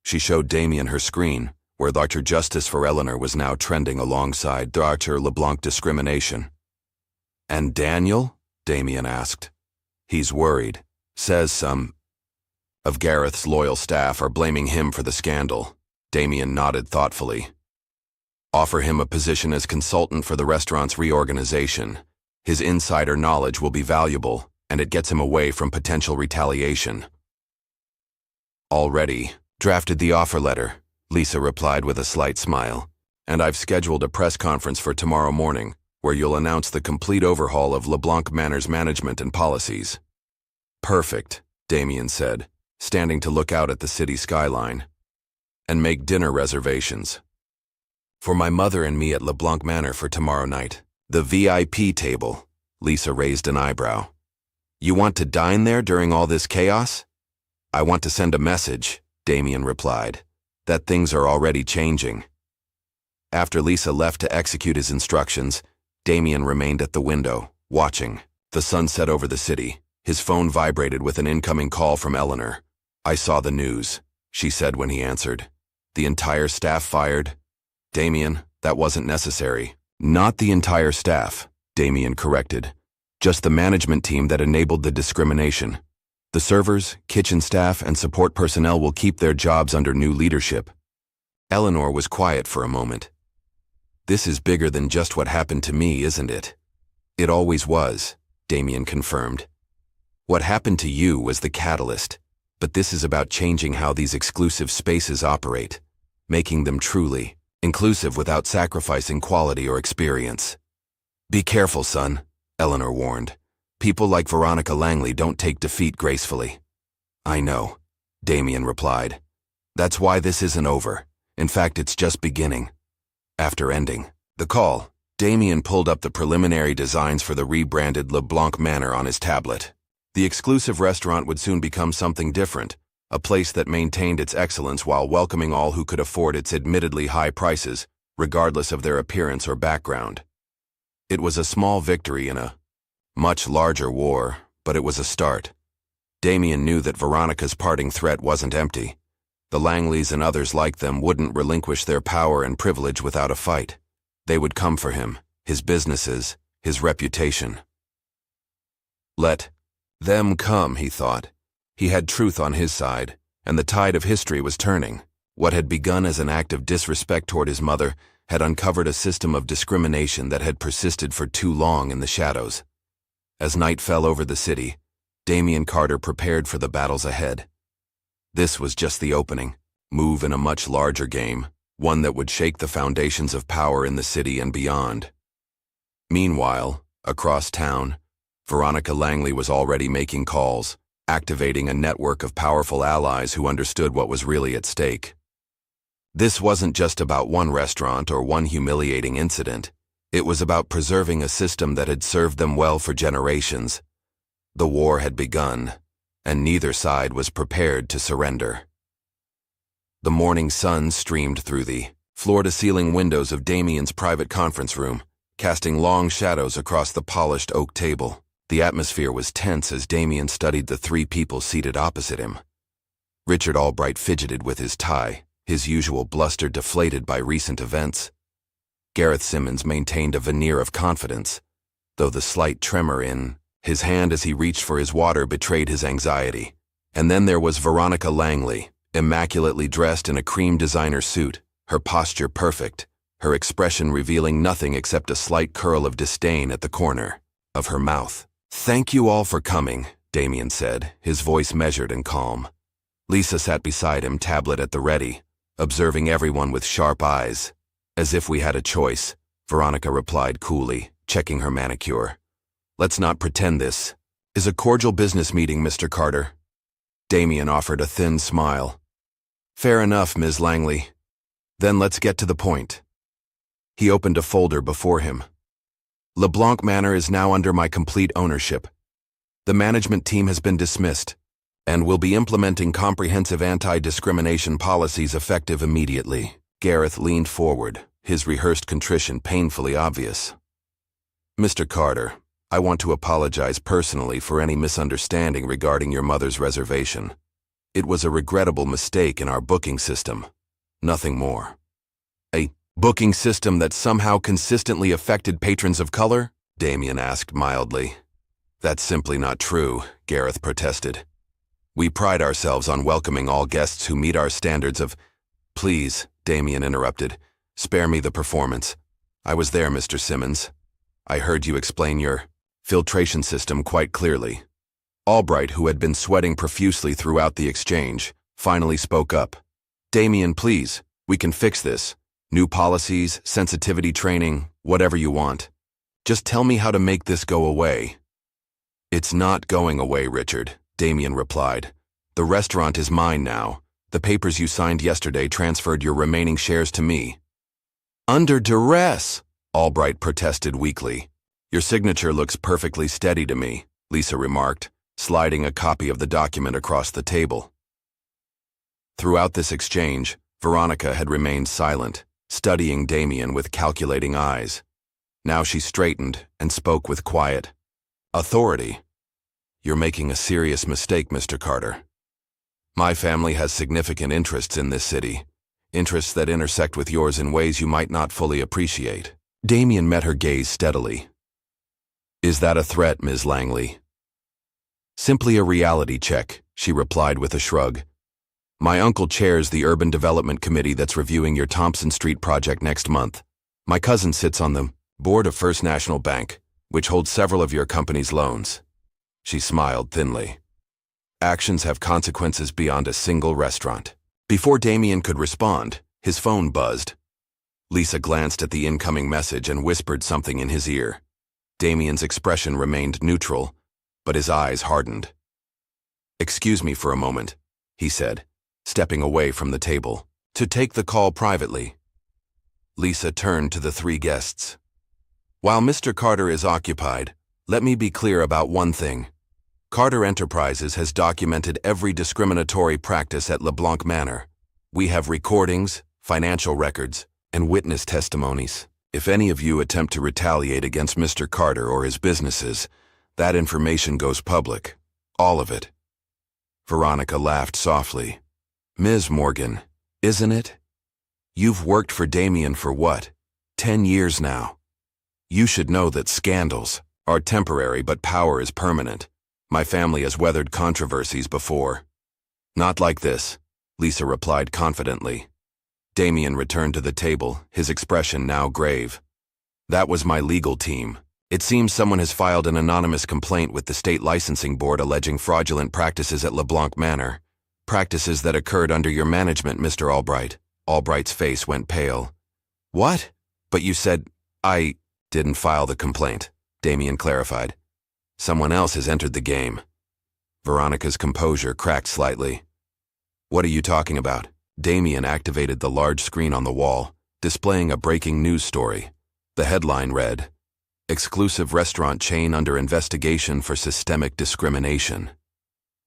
She showed Damien her screen, where Dr. Justice for Eleanor was now trending alongside Dr. LeBlanc discrimination. And Daniel? Damien asked. He's worried. Says some of Gareth's loyal staff are blaming him for the scandal. Damien nodded thoughtfully. Offer him a position as consultant for the restaurant's reorganization. His insider knowledge will be valuable, and it gets him away from potential retaliation. Already drafted the offer letter, Lisa replied with a slight smile. And I've scheduled a press conference for tomorrow morning, where you'll announce the complete overhaul of LeBlanc Manor's management and policies. Perfect, Damien said, standing to look out at the city skyline. And make dinner reservations. For my mother and me at LeBlanc Manor for tomorrow night. The VIP table. Lisa raised an eyebrow. You want to dine there during all this chaos? I want to send a message, Damien replied, that things are already changing. After Lisa left to execute his instructions, Damien remained at the window, watching. The sun set over the city. His phone vibrated with an incoming call from Eleanor. I saw the news, she said when he answered. The entire staff fired? Damien, that wasn't necessary. Not the entire staff, Damien corrected. Just the management team that enabled the discrimination. The servers, kitchen staff, and support personnel will keep their jobs under new leadership. Eleanor was quiet for a moment. This is bigger than just what happened to me, isn't it? It always was, Damien confirmed. What happened to you was the catalyst, but this is about changing how these exclusive spaces operate, making them truly inclusive without sacrificing quality or experience. Be careful, son, Eleanor warned. People like Veronica Langley don't take defeat gracefully. I know, Damien replied. That's why this isn't over. In fact, it's just beginning. After ending the call, Damien pulled up the preliminary designs for the rebranded LeBlanc Manor on his tablet. The exclusive restaurant would soon become something different, a place that maintained its excellence while welcoming all who could afford its admittedly high prices, regardless of their appearance or background. It was a small victory in a much larger war, but it was a start. Damien knew that Veronica's parting threat wasn't empty. The Langleys and others like them wouldn't relinquish their power and privilege without a fight. They would come for him, his businesses, his reputation. Let them come, he thought. He had truth on his side, and the tide of history was turning. What had begun as an act of disrespect toward his mother had uncovered a system of discrimination that had persisted for too long in the shadows. As night fell over the city, Damien Carter prepared for the battles ahead. This was just the opening, move in a much larger game, one that would shake the foundations of power in the city and beyond. Meanwhile, across town, Veronica Langley was already making calls, activating a network of powerful allies who understood what was really at stake. This wasn't just about one restaurant or one humiliating incident. It was about preserving a system that had served them well for generations. The war had begun, and neither side was prepared to surrender. The morning sun streamed through the floor-to-ceiling windows of Damien's private conference room, casting long shadows across the polished oak table. The atmosphere was tense as Damien studied the three people seated opposite him. Richard Albright fidgeted with his tie, his usual bluster deflated by recent events. Gareth Simmons maintained a veneer of confidence, though the slight tremor in his hand as he reached for his water betrayed his anxiety. And then there was Veronica Langley, immaculately dressed in a cream designer suit, her posture perfect, her expression revealing nothing except a slight curl of disdain at the corner of her mouth. "Thank you all for coming," Damien said, his voice measured and calm. Lisa sat beside him, tablet at the ready, observing everyone with sharp eyes. "As if we had a choice," Veronica replied coolly, checking her manicure. "Let's not pretend this is a cordial business meeting, Mr. Carter." Damien offered a thin smile. "Fair enough, Ms. Langley. Then let's get to the point." He opened a folder before him. "LeBlanc Manor is now under my complete ownership. The management team has been dismissed, and will be implementing comprehensive anti-discrimination policies effective immediately." Gareth leaned forward, his rehearsed contrition painfully obvious. "Mr. Carter, I want to apologize personally for any misunderstanding regarding your mother's reservation. It was a regrettable mistake in our booking system. Nothing more." "A booking system that somehow consistently affected patrons of color?" Damien asked mildly. "That's simply not true," Gareth protested. "We pride ourselves on welcoming all guests who meet our standards of—" "Please," Damien interrupted, "spare me the performance. I was there, Mr. Simmons. I heard you explain your filtration system quite clearly." Albright, who had been sweating profusely throughout the exchange, finally spoke up. "Damien, please, we can fix this. New policies, sensitivity training, whatever you want. Just tell me how to make this go away." "It's not going away, Richard," Damien replied. "The restaurant is mine now. The papers you signed yesterday transferred your remaining shares to me." "Under duress," Albright protested weakly. "Your signature looks perfectly steady to me," Lisa remarked, sliding a copy of the document across the table. Throughout this exchange, Veronica had remained silent, studying Damien with calculating eyes. Now she straightened and spoke with quiet authority. "You're making a serious mistake, Mr. Carter. My family has significant interests in this city, interests that intersect with yours in ways you might not fully appreciate." Damien met her gaze steadily. "Is that a threat, Ms. Langley?" "Simply a reality check," she replied with a shrug. "My uncle chairs the Urban Development Committee that's reviewing your Thompson Street project next month. My cousin sits on the board of First National Bank, which holds several of your company's loans." She smiled thinly. "Actions have consequences beyond a single restaurant." Before Damien could respond, his phone buzzed. Lisa glanced at the incoming message and whispered something in his ear. Damien's expression remained neutral, but his eyes hardened. "Excuse me for a moment," he said, stepping away from the table, "to take the call privately." Lisa turned to the three guests. "While Mr. Carter is occupied, let me be clear about one thing. Carter Enterprises has documented every discriminatory practice at LeBlanc Manor. We have recordings, financial records, and witness testimonies. If any of you attempt to retaliate against Mr. Carter or his businesses, that information goes public. All of it." Veronica laughed softly. "Ms. Morgan, isn't it? You've worked for Damien for what, 10 years now? You should know that scandals are temporary, but power is permanent. My family has weathered controversies before." "Not like this," Lisa replied confidently. Damien returned to the table, his expression now grave. "That was my legal team. It seems someone has filed an anonymous complaint with the state licensing board alleging fraudulent practices at LeBlanc Manor. Practices that occurred under your management, Mr. Albright." Albright's face went pale. "What? But you said—" "I didn't file the complaint," Damien clarified. "Someone else has entered the game." Veronica's composure cracked slightly. "What are you talking about?" Damien activated the large screen on the wall, displaying a breaking news story. The headline read, "Exclusive restaurant chain under investigation for systemic discrimination."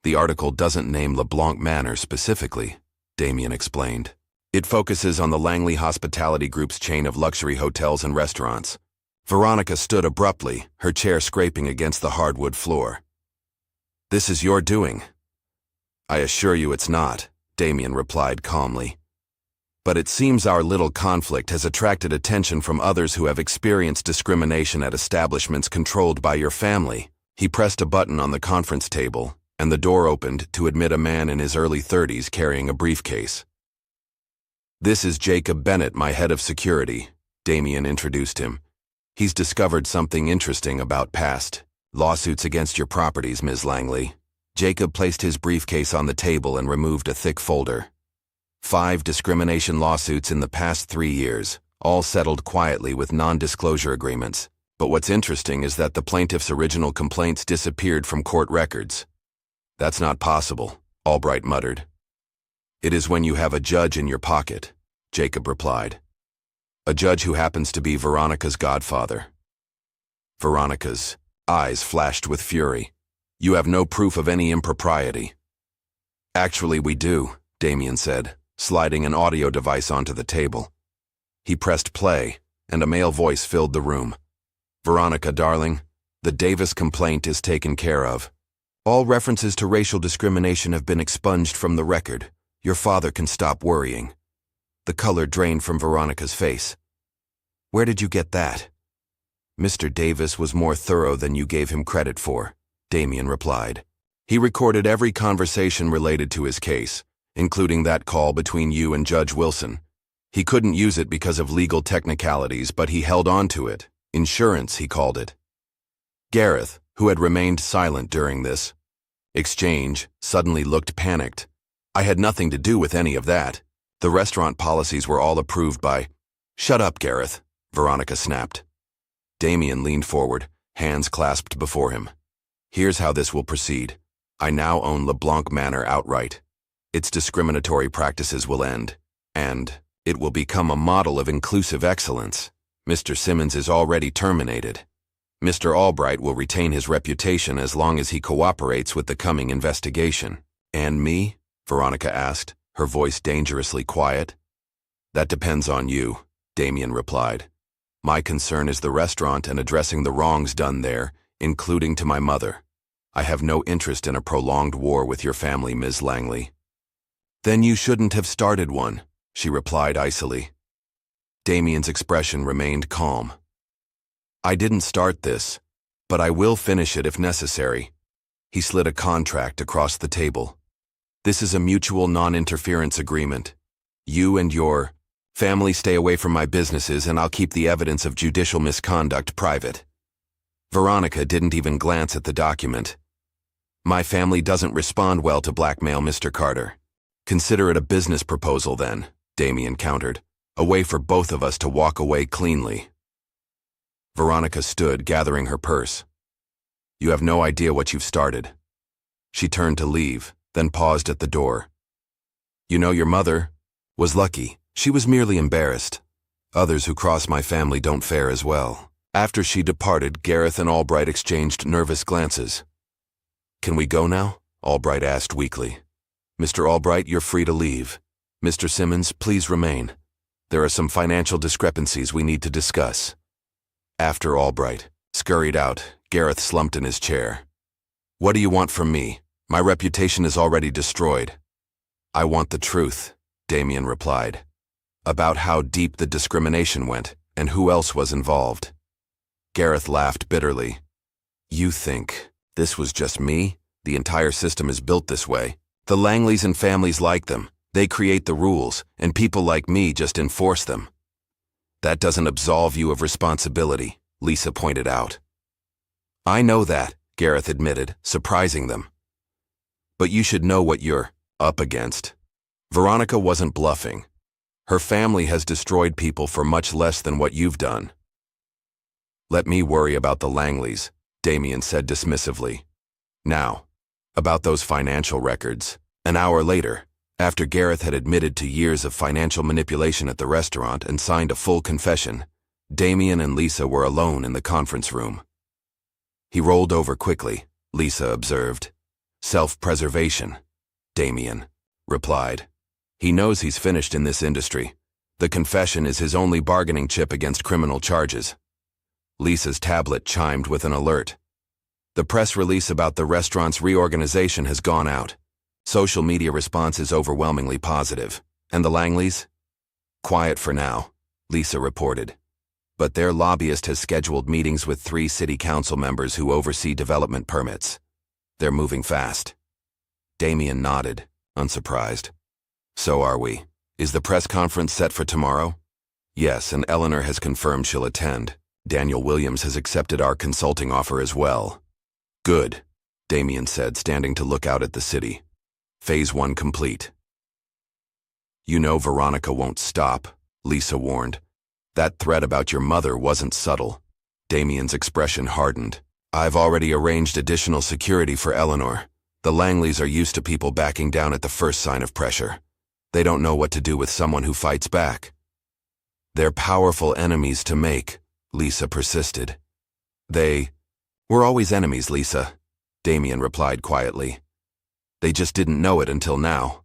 The article doesn't name LeBlanc Manor specifically, Damien explained. It focuses on the Langley Hospitality Group's chain of luxury hotels and restaurants. Veronica stood abruptly, her chair scraping against the hardwood floor. "This is your doing." "I assure you it's not," Damien replied calmly. "But it seems our little conflict has attracted attention from others who have experienced discrimination at establishments controlled by your family." He pressed a button on the conference table, and the door opened to admit a man in his early 30s carrying a briefcase. "This is Jacob Bennett, my head of security," Damien introduced him. "He's discovered something interesting about past lawsuits against your properties, Ms. Langley." Jacob placed his briefcase on the table and removed a thick folder. 5 discrimination lawsuits in the past 3 years, all settled quietly with non-disclosure agreements. But what's interesting is that the plaintiff's original complaints disappeared from court records. "That's not possible," Albright muttered. "It is when you have a judge in your pocket," Jacob replied. "A judge who happens to be Veronica's godfather." Veronica's eyes flashed with fury. "You have no proof of any impropriety." "Actually, we do," Damien said, sliding an audio device onto the table. He pressed play, and a male voice filled the room. "Veronica, darling, the Davis complaint is taken care of. All references to racial discrimination have been expunged from the record. Your father can stop worrying." The color drained from Veronica's face. "Where did you get that?" "Mr. Davis was more thorough than you gave him credit for," Damien replied. "He recorded every conversation related to his case, including that call between you and Judge Wilson. He couldn't use it because of legal technicalities, but he held on to it. Insurance, he called it." Gareth, who had remained silent during this exchange, suddenly looked panicked. "I had nothing to do with any of that. The restaurant policies were all approved by—" "Shut up, Gareth," Veronica snapped. Damien leaned forward, hands clasped before him. "Here's how this will proceed. I now own LeBlanc Manor outright. Its discriminatory practices will end, and it will become a model of inclusive excellence. Mr. Simmons is already terminated. Mr. Albright will retain his reputation as long as he cooperates with the coming investigation." "And me?" Veronica asked, her voice dangerously quiet. "That depends on you," Damien replied. "My concern is the restaurant and addressing the wrongs done there, including to my mother. I have no interest in a prolonged war with your family, Ms. Langley." "Then you shouldn't have started one," she replied icily. Damien's expression remained calm. "I didn't start this, but I will finish it if necessary." He slid a contract across the table. "This is a mutual non-interference agreement. You and your family stay away from my businesses, and I'll keep the evidence of judicial misconduct private." Veronica didn't even glance at the document. "My family doesn't respond well to blackmail, Mr. Carter." "Consider it a business proposal then," Damien countered. "A way for both of us to walk away cleanly." Veronica stood, gathering her purse. "You have no idea what you've started." She turned to leave, then paused at the door. "You know, your mother was lucky. She was merely embarrassed. Others who cross my family don't fare as well." After she departed, Gareth and Albright exchanged nervous glances. Can we go now? Albright asked weakly. Mr. Albright, you're free to leave. Mr. Simmons, please remain. There are some financial discrepancies we need to discuss. After Albright scurried out, Gareth slumped in his chair. What do you want from me? My reputation is already destroyed. I want the truth, Damien replied. About how deep the discrimination went and who else was involved. Gareth laughed bitterly. You think this was just me? The entire system is built this way. The Langleys and families like them. They create the rules, and people like me just enforce them. That doesn't absolve you of responsibility, Lisa pointed out. I know that, Gareth admitted, surprising them. But you should know what you're up against. Veronica wasn't bluffing. Her family has destroyed people for much less than what you've done. Let me worry about the Langleys, Damien said dismissively. Now, about those financial records. An hour later, after Gareth had admitted to years of financial manipulation at the restaurant and signed a full confession, Damien and Lisa were alone in the conference room. He rolled over quickly, Lisa observed. Self-preservation, Damien replied. He knows he's finished in this industry. The confession is his only bargaining chip against criminal charges. Lisa's tablet chimed with an alert. The press release about the restaurant's reorganization has gone out. Social media response is overwhelmingly positive. And the Langleys? Quiet for now, Lisa reported. But their lobbyist has scheduled meetings with 3 city council members who oversee development permits. They're moving fast. Damien nodded, unsurprised. So are we. Is the press conference set for tomorrow? Yes, and Eleanor has confirmed she'll attend. Daniel Williams has accepted our consulting offer as well. Good, Damien said, standing to look out at the city. Phase 1 complete. You know Veronica won't stop, Lisa warned. That threat about your mother wasn't subtle. Damien's expression hardened. I've already arranged additional security for Eleanor. The Langleys are used to people backing down at the first sign of pressure. They don't know what to do with someone who fights back. They're powerful enemies to make, Lisa persisted. We're always enemies, Lisa, Damien replied quietly. They just didn't know it until now.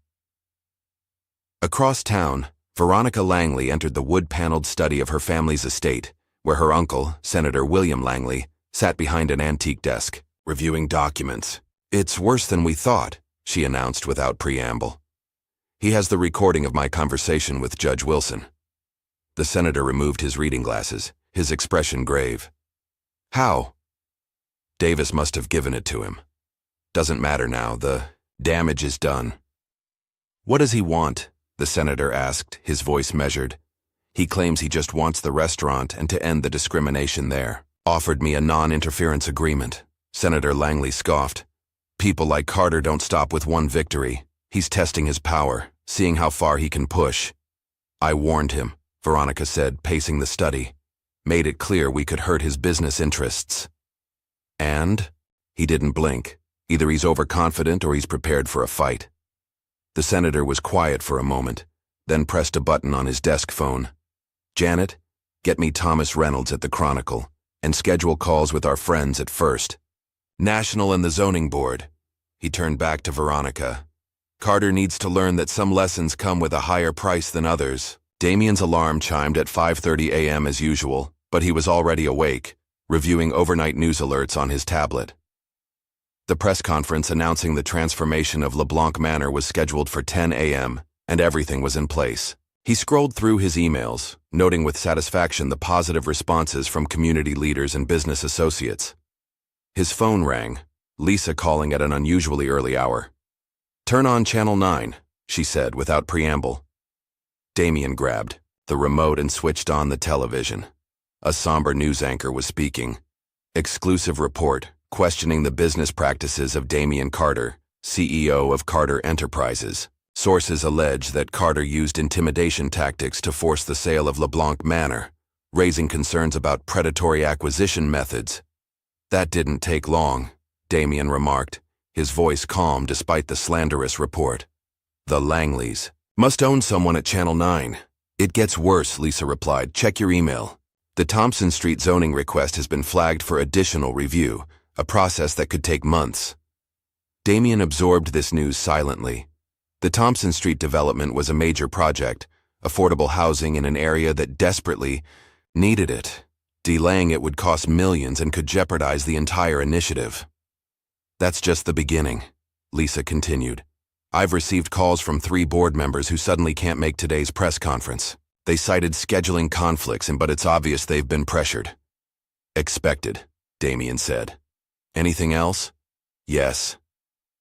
Across town, Veronica Langley entered the wood-paneled study of her family's estate, where her uncle, Senator William Langley, sat behind an antique desk, reviewing documents. It's worse than we thought, she announced without preamble. He has the recording of my conversation with Judge Wilson. The senator removed his reading glasses, his expression grave. How? Davis must have given it to him. Doesn't matter now, the damage is done. What does he want? The senator asked, his voice measured. He claims he just wants the restaurant and to end the discrimination there. Offered me a non-interference agreement. Senator Langley scoffed. People like Carter don't stop with one victory. He's testing his power, seeing how far he can push. I warned him, Veronica said, pacing the study. Made it clear we could hurt his business interests. And? He didn't blink. Either he's overconfident or he's prepared for a fight. The senator was quiet for a moment, then pressed a button on his desk phone. Janet, get me Thomas Reynolds at the Chronicle, and schedule calls with our friends at First. National and the Zoning Board. He turned back to Veronica. Carter needs to learn that some lessons come with a higher price than others. Damien's alarm chimed at 5:30 a.m. as usual, but he was already awake, reviewing overnight news alerts on his tablet. The press conference announcing the transformation of LeBlanc Manor was scheduled for 10 a.m., and everything was in place. He scrolled through his emails, noting with satisfaction the positive responses from community leaders and business associates. His phone rang, Lisa calling at an unusually early hour. Turn on Channel 9, she said without preamble. Damien grabbed the remote and switched on the television. A somber news anchor was speaking. Exclusive report questioning the business practices of Damien Carter, CEO of Carter Enterprises. Sources allege that Carter used intimidation tactics to force the sale of LeBlanc Manor, raising concerns about predatory acquisition methods. That didn't take long, Damien remarked, his voice calm despite the slanderous report. The Langleys must own someone at Channel 9. It gets worse, Lisa replied. Check your email. The Thompson Street zoning request has been flagged for additional review, a process that could take months. Damien absorbed this news silently. The Thompson Street development was a major project, affordable housing in an area that desperately needed it. Delaying it would cost millions and could jeopardize the entire initiative. That's just the beginning, Lisa continued. I've received calls from 3 board members who suddenly can't make today's press conference. They cited scheduling conflicts, but it's obvious they've been pressured. Expected, Damien said. Anything else? Yes.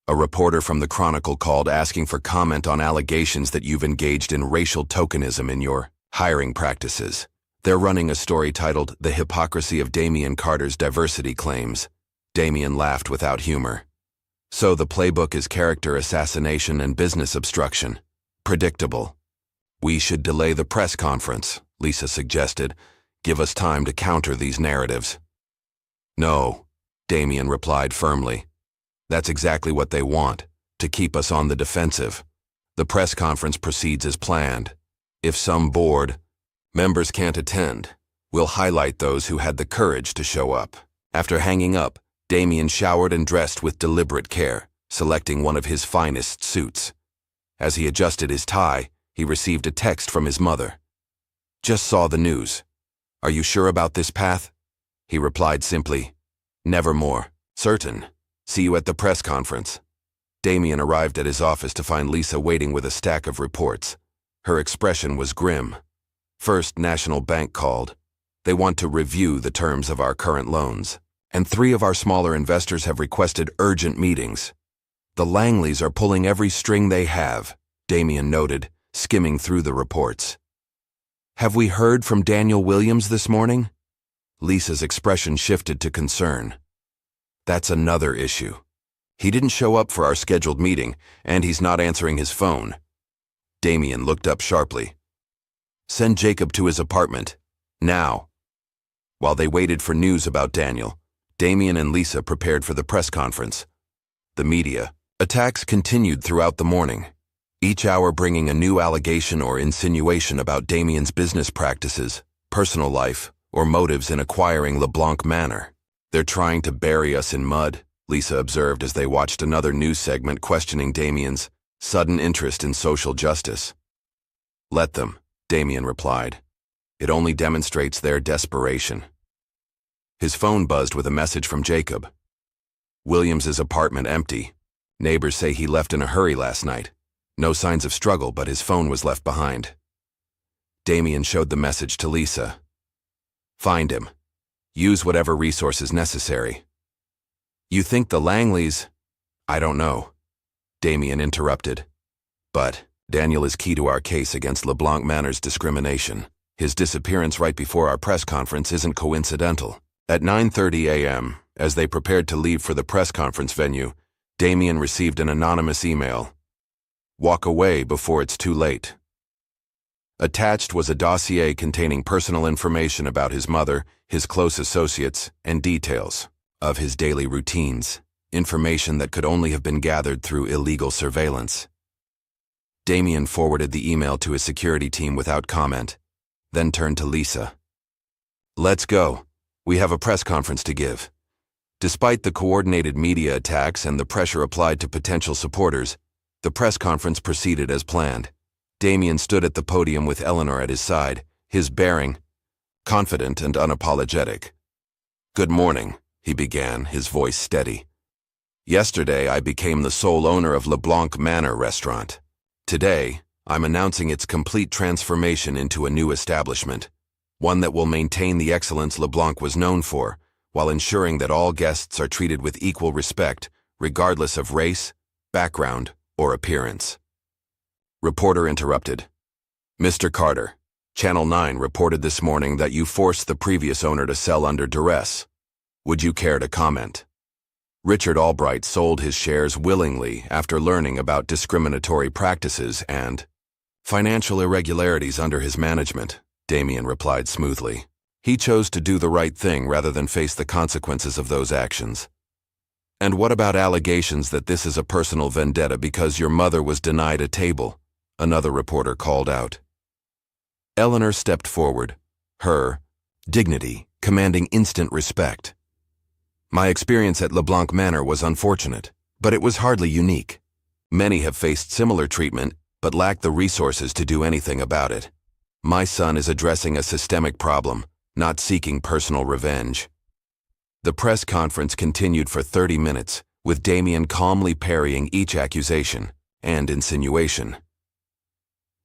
A reporter from the Chronicle called asking for comment on allegations that you've engaged in racial tokenism in your hiring practices. They're running a story titled The Hypocrisy of Damien Carter's Diversity Claims. Damien laughed without humor. So the playbook is character assassination and business obstruction. Predictable. We should delay the press conference, Lisa suggested. Give us time to counter these narratives. No, Damien replied firmly. That's exactly what they want, to keep us on the defensive. The press conference proceeds as planned. If some board members can't attend, we'll highlight those who had the courage to show up. After hanging up, Damien showered and dressed with deliberate care, selecting one of his finest suits. As he adjusted his tie, he received a text from his mother. Just saw the news. Are you sure about this path? He replied simply, nevermore. Certain. See you at the press conference. Damien arrived at his office to find Lisa waiting with a stack of reports. Her expression was grim. First National Bank called. They want to review the terms of our current loans. And 3 of our smaller investors have requested urgent meetings. The Langleys are pulling every string they have, Damien noted, skimming through the reports. Have we heard from Daniel Williams this morning? Lisa's expression shifted to concern. That's another issue. He didn't show up for our scheduled meeting, and he's not answering his phone. Damien looked up sharply. Send Jacob to his apartment. Now. While they waited for news about Daniel, Damien and Lisa prepared for the press conference. The media attacks continued throughout the morning, each hour bringing a new allegation or insinuation about Damien's business practices, personal life, or motives in acquiring LeBlanc Manor. They're trying to bury us in mud, Lisa observed as they watched another news segment questioning Damien's sudden interest in social justice. Let them, Damien replied. It only demonstrates their desperation. His phone buzzed with a message from Jacob. Williams's apartment empty. Neighbors say he left in a hurry last night. No signs of struggle, but his phone was left behind. Damien showed the message to Lisa. Find him. Use whatever resources necessary. You think the Langleys? I don't know. Damien interrupted. But Daniel is key to our case against LeBlanc Manor's discrimination. His disappearance right before our press conference isn't coincidental. At 9:30 a.m., as they prepared to leave for the press conference venue, Damien received an anonymous email. Walk away before it's too late. Attached was a dossier containing personal information about his mother, his close associates, and details of his daily routines, information that could only have been gathered through illegal surveillance. Damien forwarded the email to his security team without comment, then turned to Lisa. Let's go. We have a press conference to give. Despite the coordinated media attacks and the pressure applied to potential supporters, the press conference proceeded as planned. Damien stood at the podium with Eleanor at his side, his bearing confident and unapologetic. Good morning, he began, his voice steady. Yesterday, I became the sole owner of LeBlanc Manor restaurant. Today, I'm announcing its complete transformation into a new establishment, one that will maintain the excellence LeBlanc was known for, while ensuring that all guests are treated with equal respect, regardless of race, background, or appearance. Reporter interrupted. Mr. Carter, Channel 9 reported this morning that you forced the previous owner to sell under duress. Would you care to comment? Richard Albright sold his shares willingly after learning about discriminatory practices and financial irregularities under his management, Damien replied smoothly. He chose to do the right thing rather than face the consequences of those actions. And what about allegations that this is a personal vendetta because your mother was denied a table? Another reporter called out. Eleanor stepped forward, her dignity commanding instant respect. My experience at LeBlanc Manor was unfortunate, But it was hardly unique. Many have faced similar treatment, but lack the resources to do anything about it. My son is addressing a systemic problem, not seeking personal revenge. The press conference continued for 30 minutes, with Damien calmly parrying each accusation and insinuation.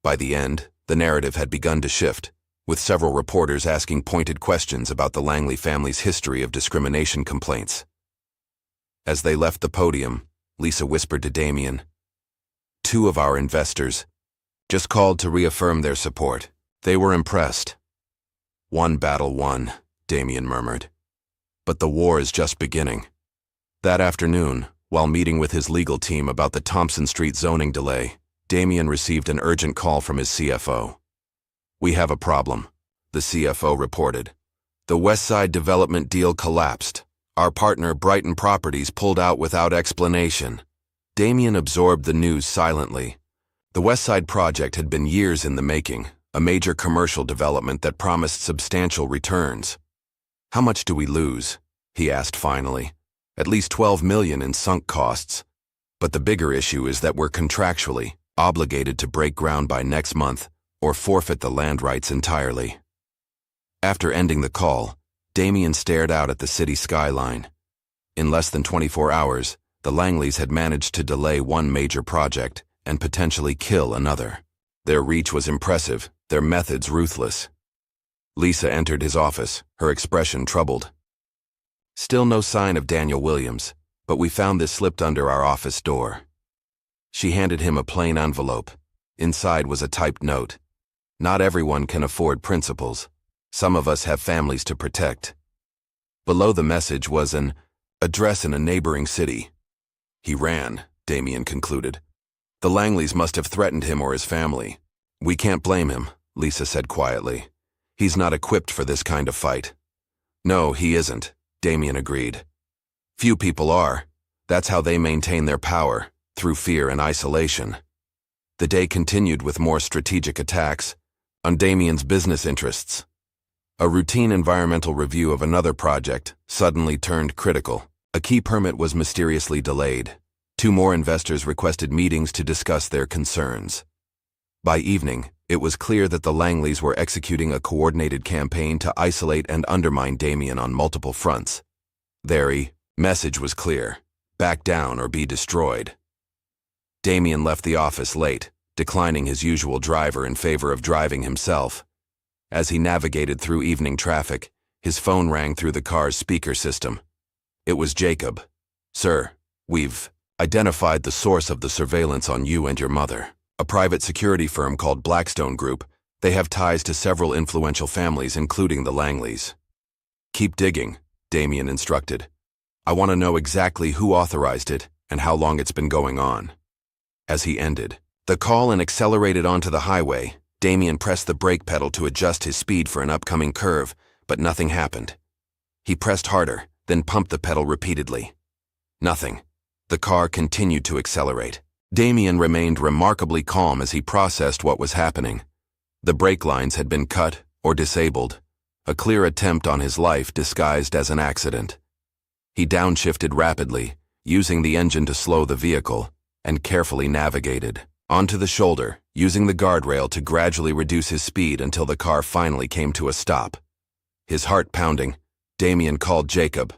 By the end, the narrative had begun to shift, with several reporters asking pointed questions about the Langley family's history of discrimination complaints. As they left the podium, Lisa whispered to Damien, "Two of our investors just called to reaffirm their support. They were impressed." "One battle won," Damien murmured. "But the war is just beginning." That afternoon, while meeting with his legal team about the Thompson Street zoning delay, Damien received an urgent call from his CFO. "We have a problem," the CFO reported. "The Westside development deal collapsed. Our partner, Brighton Properties, pulled out without explanation." Damien absorbed the news silently. The Westside project had been years in the making, a major commercial development that promised substantial returns. "How much do we lose?" he asked finally. "At least $12 million in sunk costs. But the bigger issue is that we're contractually obligated to break ground by next month or forfeit the land rights entirely." After ending the call, Damien stared out at the city skyline. In less than 24 hours, the Langleys had managed to delay one major project and potentially kill another. Their reach was impressive, their methods ruthless. Lisa entered his office, her expression troubled. "Still no sign of Daniel Williams, but we found this slipped under our office door." She handed him a plain envelope. Inside was a typed note. "Not everyone can afford principals. Some of us have families to protect." Below the message was an address in a neighboring city. "He ran," Damien concluded. "The Langleys must have threatened him or his family." "We can't blame him," Lisa said quietly. "He's not equipped for this kind of fight." "No, he isn't," Damien agreed. "Few people are. That's how they maintain their power, through fear and isolation." The day continued with more strategic attacks on Damien's business interests. A routine environmental review of another project suddenly turned critical. A key permit was mysteriously delayed. Two more investors requested meetings to discuss their concerns. By evening, it was clear that the Langleys were executing a coordinated campaign to isolate and undermine Damien on multiple fronts. Their message was clear: back down or be destroyed. Damien left the office late, declining his usual driver in favor of driving himself. As he navigated through evening traffic, his phone rang through the car's speaker system. It was Jacob. "Sir, we've identified the source of the surveillance on you and your mother. A private security firm called Blackstone Group. They have ties to several influential families, including the Langleys." "Keep digging," Damien instructed. "I want to know exactly who authorized it and how long it's been going on." As he ended the call and accelerated onto the highway, Damien pressed the brake pedal to adjust his speed for an upcoming curve, but nothing happened. He pressed harder, then pumped the pedal repeatedly. Nothing. The car continued to accelerate. Damien remained remarkably calm as he processed what was happening. The brake lines had been cut or disabled, a clear attempt on his life disguised as an accident. He downshifted rapidly, using the engine to slow the vehicle, and carefully navigated onto the shoulder, using the guardrail to gradually reduce his speed until the car finally came to a stop. His heart pounding, Damien called Jacob.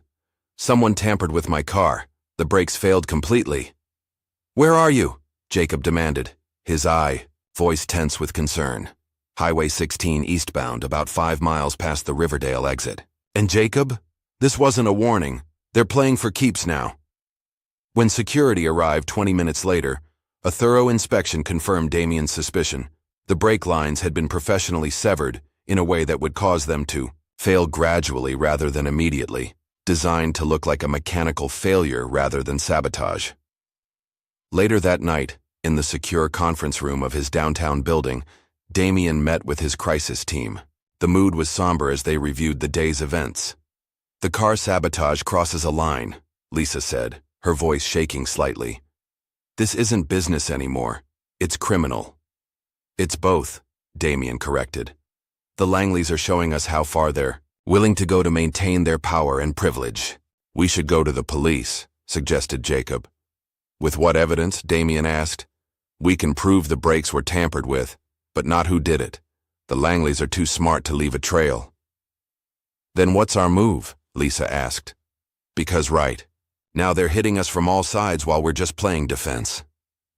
"Someone tampered with my car. The brakes failed completely." "Where are you?" Jacob demanded, his voice tense with concern. "Highway 16 eastbound, about 5 miles past the Riverdale exit." "And Jacob? This wasn't a warning. They're playing for keeps now." When security arrived 20 minutes later, a thorough inspection confirmed Damien's suspicion. The brake lines had been professionally severed in a way that would cause them to fail gradually rather than immediately, designed to look like a mechanical failure rather than sabotage. Later that night, in the secure conference room of his downtown building, Damien met with his crisis team. The mood was somber as they reviewed the day's events. "The car sabotage crosses a line," Lisa said, her voice shaking slightly. "This isn't business anymore. It's criminal." "It's both," Damien corrected. "The Langleys are showing us how far they're willing to go to maintain their power and privilege." "We should go to the police," suggested Jacob. With what evidence? Damien asked. We can prove the brakes were tampered with, but not who did it. The Langleys are too smart to leave a trail. Then what's our move? Lisa asked. Because right. Now they're hitting us from all sides while we're just playing defense.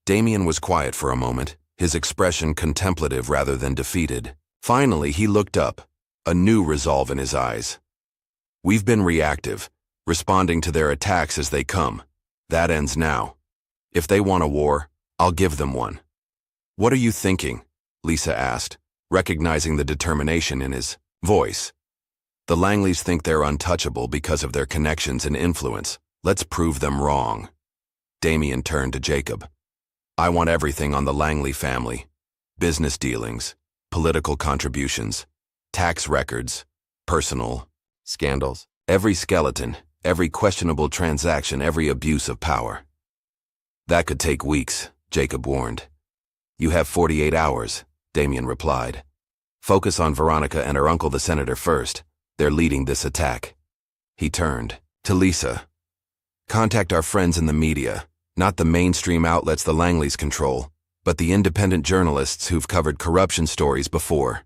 Damien was quiet for a moment, his expression contemplative rather than defeated. Finally, he looked up, a new resolve in his eyes. We've been reactive, responding to their attacks as they come. That ends now. If they want a war, I'll give them one. What are you thinking? Lisa asked, recognizing the determination in his voice. The Langleys think they're untouchable because of their connections and influence. Let's prove them wrong. Damien turned to Jacob. I want everything on the Langley family. Business dealings, political contributions, tax records, personal scandals. Every skeleton, every questionable transaction, every abuse of power. That could take weeks, Jacob warned. You have 48 hours, Damien replied. Focus on Veronica and her uncle the senator first. They're leading this attack. He turned to Lisa. Contact our friends in the media, not the mainstream outlets the Langleys control, but the independent journalists who've covered corruption stories before.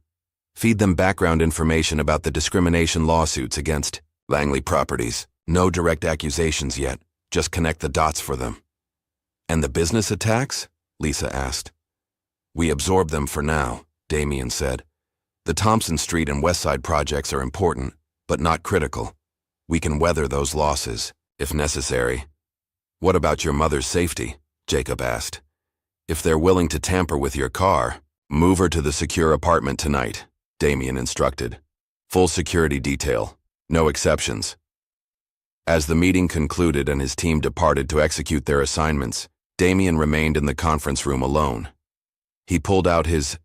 Feed them background information about the discrimination lawsuits against Langley properties. No direct accusations yet, just connect the dots for them. And the business attacks? Lisa asked. We absorb them for now, Damien said. The Thompson Street and Westside projects are important, but not critical. We can weather those losses, if necessary. What about your mother's safety? Jacob asked. If they're willing to tamper with your car, move her to the secure apartment tonight, Damien instructed. Full security detail, no exceptions. As the meeting concluded and his team departed to execute their assignments, Damien remained in the conference room alone. He pulled out his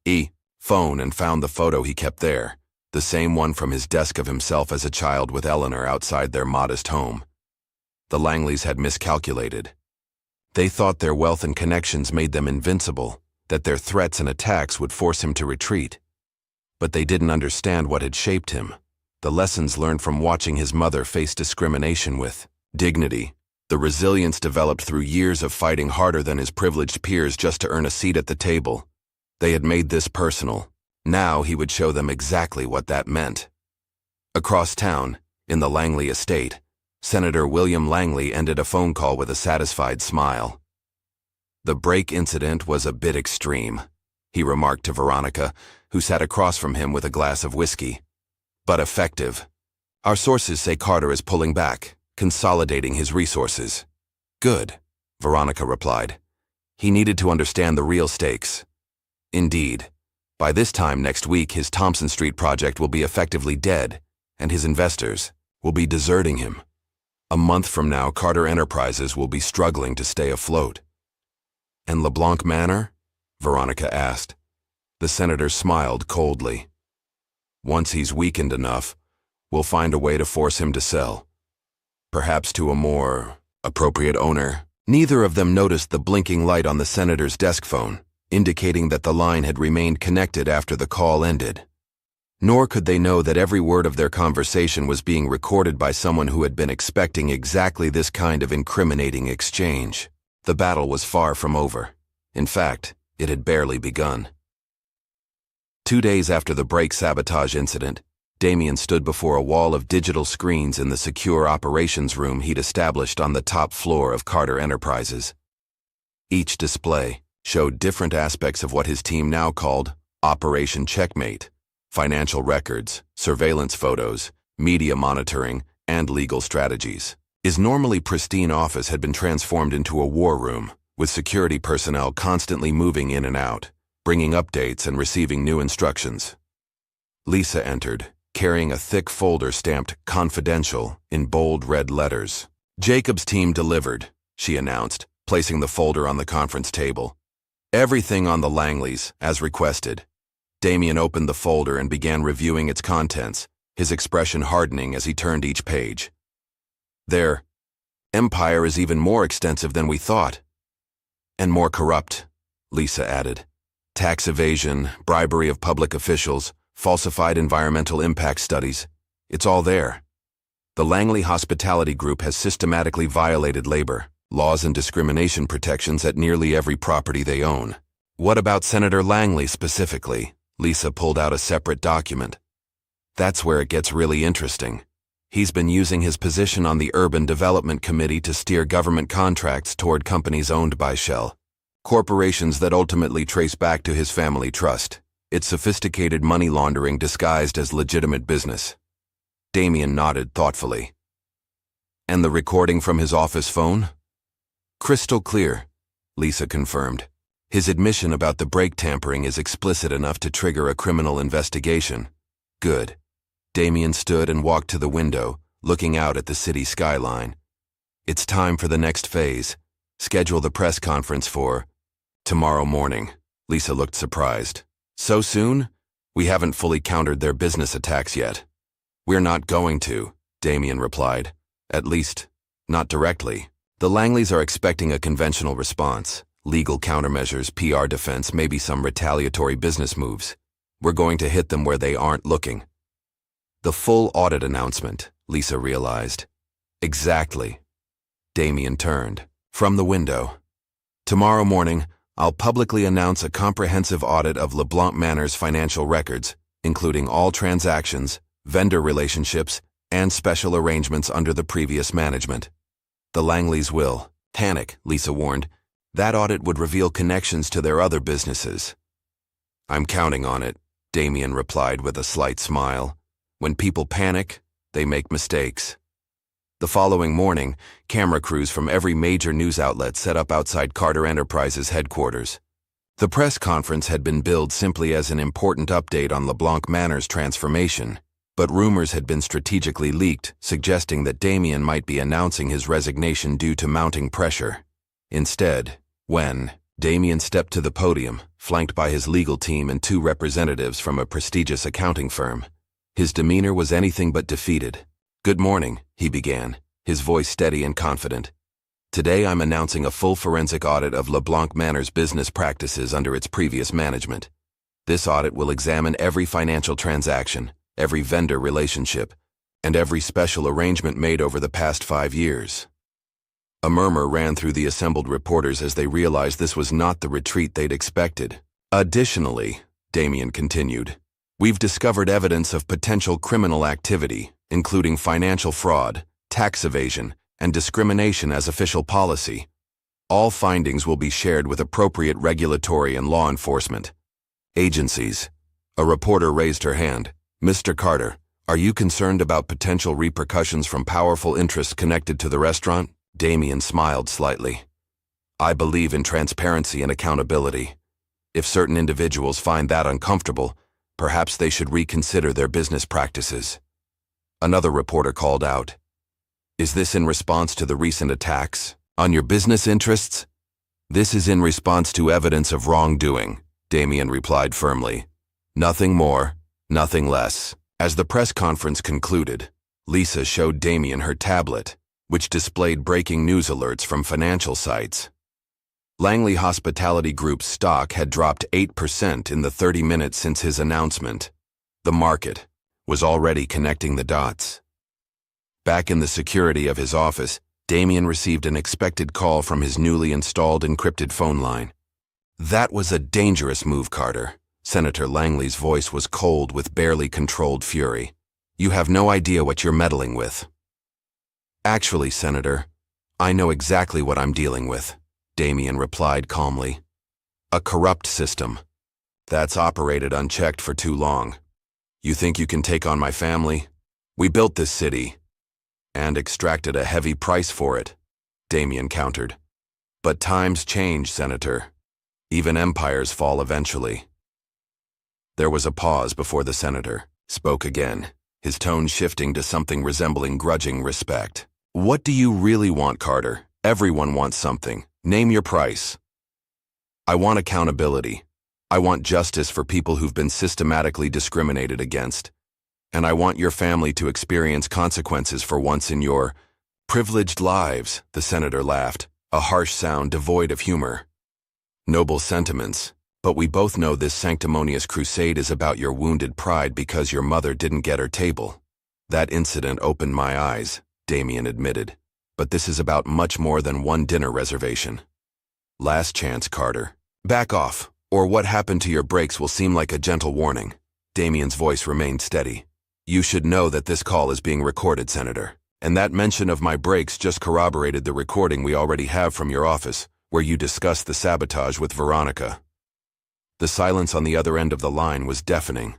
phone and found the photo he kept there, the same one from his desk of himself as a child with Eleanor outside their modest home. The Langleys had miscalculated. They thought their wealth and connections made them invincible, that their threats and attacks would force him to retreat. But they didn't understand what had shaped him, the lessons learned from watching his mother face discrimination with dignity, the resilience developed through years of fighting harder than his privileged peers just to earn a seat at the table. They had made this personal. Now he would show them exactly what that meant. Across town, in the Langley estate, Senator William Langley ended a phone call with a satisfied smile. The brake incident was a bit extreme, he remarked to Veronica, who sat across from him with a glass of whiskey. But effective. Our sources say Carter is pulling back, consolidating his resources. Good, Veronica replied. He needed to understand the real stakes. Indeed, by this time next week his Thompson Street project will be effectively dead, and his investors will be deserting him. A month from now, Carter Enterprises will be struggling to stay afloat. And LeBlanc Manor? Veronica asked. The senator smiled coldly. Once he's weakened enough, we'll find a way to force him to sell. Perhaps to a more appropriate owner. Neither of them noticed the blinking light on the senator's desk phone, indicating that the line had remained connected after the call ended. Nor could they know that every word of their conversation was being recorded by someone who had been expecting exactly this kind of incriminating exchange. The battle was far from over. In fact, it had barely begun. 2 days after the brake sabotage incident, Damien stood before a wall of digital screens in the secure operations room he'd established on the top floor of Carter Enterprises. Each display showed different aspects of what his team now called Operation Checkmate: financial records, surveillance photos, media monitoring, and legal strategies. His normally pristine office had been transformed into a war room, with security personnel constantly moving in and out, bringing updates and receiving new instructions. Lisa entered, carrying a thick folder stamped "Confidential" in bold red letters. Jacob's team delivered, she announced, placing the folder on the conference table. Everything on the Langleys, as requested. Damien opened the folder and began reviewing its contents, his expression hardening as he turned each page. Their empire is even more extensive than we thought. And more corrupt, Lisa added. Tax evasion, bribery of public officials, falsified environmental impact studies. It's all there. The Langley Hospitality Group has systematically violated labor, laws and discrimination protections at nearly every property they own. What about Senator Langley specifically? Lisa pulled out a separate document. That's where it gets really interesting. He's been using his position on the Urban Development Committee to steer government contracts toward companies owned by Shell. Corporations that ultimately trace back to his family trust. It's sophisticated money laundering disguised as legitimate business. Damien nodded thoughtfully. And the recording from his office phone? Crystal clear, Lisa confirmed. His admission about the brake tampering is explicit enough to trigger a criminal investigation. Good. Damien stood and walked to the window, looking out at the city skyline. It's time for the next phase. Schedule the press conference for tomorrow morning. Lisa looked surprised. So soon? We haven't fully countered their business attacks yet. We're not going to, Damien replied. At least, not directly. The Langleys are expecting a conventional response. Legal countermeasures, PR defense, maybe some retaliatory business moves. We're going to hit them where they aren't looking. The full audit announcement, Lisa realized. Exactly. Damien turned from the window. Tomorrow morning, I'll publicly announce a comprehensive audit of LeBlanc Manor's financial records, including all transactions, vendor relationships, and special arrangements under the previous management. The Langleys will panic, Lisa warned. That audit would reveal connections to their other businesses. I'm counting on it, Damien replied with a slight smile. When people panic, they make mistakes. The following morning, camera crews from every major news outlet set up outside Carter Enterprises headquarters. The press conference had been billed simply as an important update on LeBlanc Manor's transformation, but rumors had been strategically leaked, suggesting that Damien might be announcing his resignation due to mounting pressure. Instead, when Damien stepped to the podium, flanked by his legal team and two representatives from a prestigious accounting firm, his demeanor was anything but defeated. Good morning, he began, his voice steady and confident. Today I'm announcing a full forensic audit of LeBlanc Manor's business practices under its previous management. This audit will examine every financial transaction, every vendor relationship, and every special arrangement made over the past 5 years. A murmur ran through the assembled reporters as they realized this was not the retreat they'd expected. Additionally, Damien continued, we've discovered evidence of potential criminal activity, including financial fraud, tax evasion, and discrimination as official policy. All findings will be shared with appropriate regulatory and law enforcement agencies. A reporter raised her hand. Mr. Carter, are you concerned about potential repercussions from powerful interests connected to the restaurant? Damien smiled slightly. I believe in transparency and accountability. If certain individuals find that uncomfortable, perhaps they should reconsider their business practices. Another reporter called out. Is this in response to the recent attacks on your business interests? This is in response to evidence of wrongdoing, Damien replied firmly. Nothing more, nothing less. As the press conference concluded, Lisa showed Damien her tablet, which displayed breaking news alerts from financial sites. Langley Hospitality Group's stock had dropped 8% in the 30 minutes since his announcement. The market was already connecting the dots. Back in the security of his office, Damien received an expected call from his newly installed encrypted phone line. That was a dangerous move, Carter. Senator Langley's voice was cold with barely controlled fury. You have no idea what you're meddling with. Actually, Senator, I know exactly what I'm dealing with, Damien replied calmly. A corrupt system. That's operated unchecked for too long. You think you can take on my family? We built this city, and extracted a heavy price for it, Damien countered. But times change, Senator. Even empires fall eventually. There was a pause before the senator spoke again, his tone shifting to something resembling grudging respect. What do you really want, Carter? Everyone wants something. Name your price. I want accountability. I want justice for people who've been systematically discriminated against. And I want your family to experience consequences for once in your privileged lives, the senator laughed, a harsh sound devoid of humor. Noble sentiments, but we both know this sanctimonious crusade is about your wounded pride because your mother didn't get her table. That incident opened my eyes, Damien admitted. But this is about much more than one dinner reservation. Last chance, Carter. Back off, or what happened to your brakes will seem like a gentle warning. Damien's voice remained steady. You should know that this call is being recorded, Senator. And that mention of my brakes just corroborated the recording we already have from your office, where you discussed the sabotage with Veronica. The silence on the other end of the line was deafening.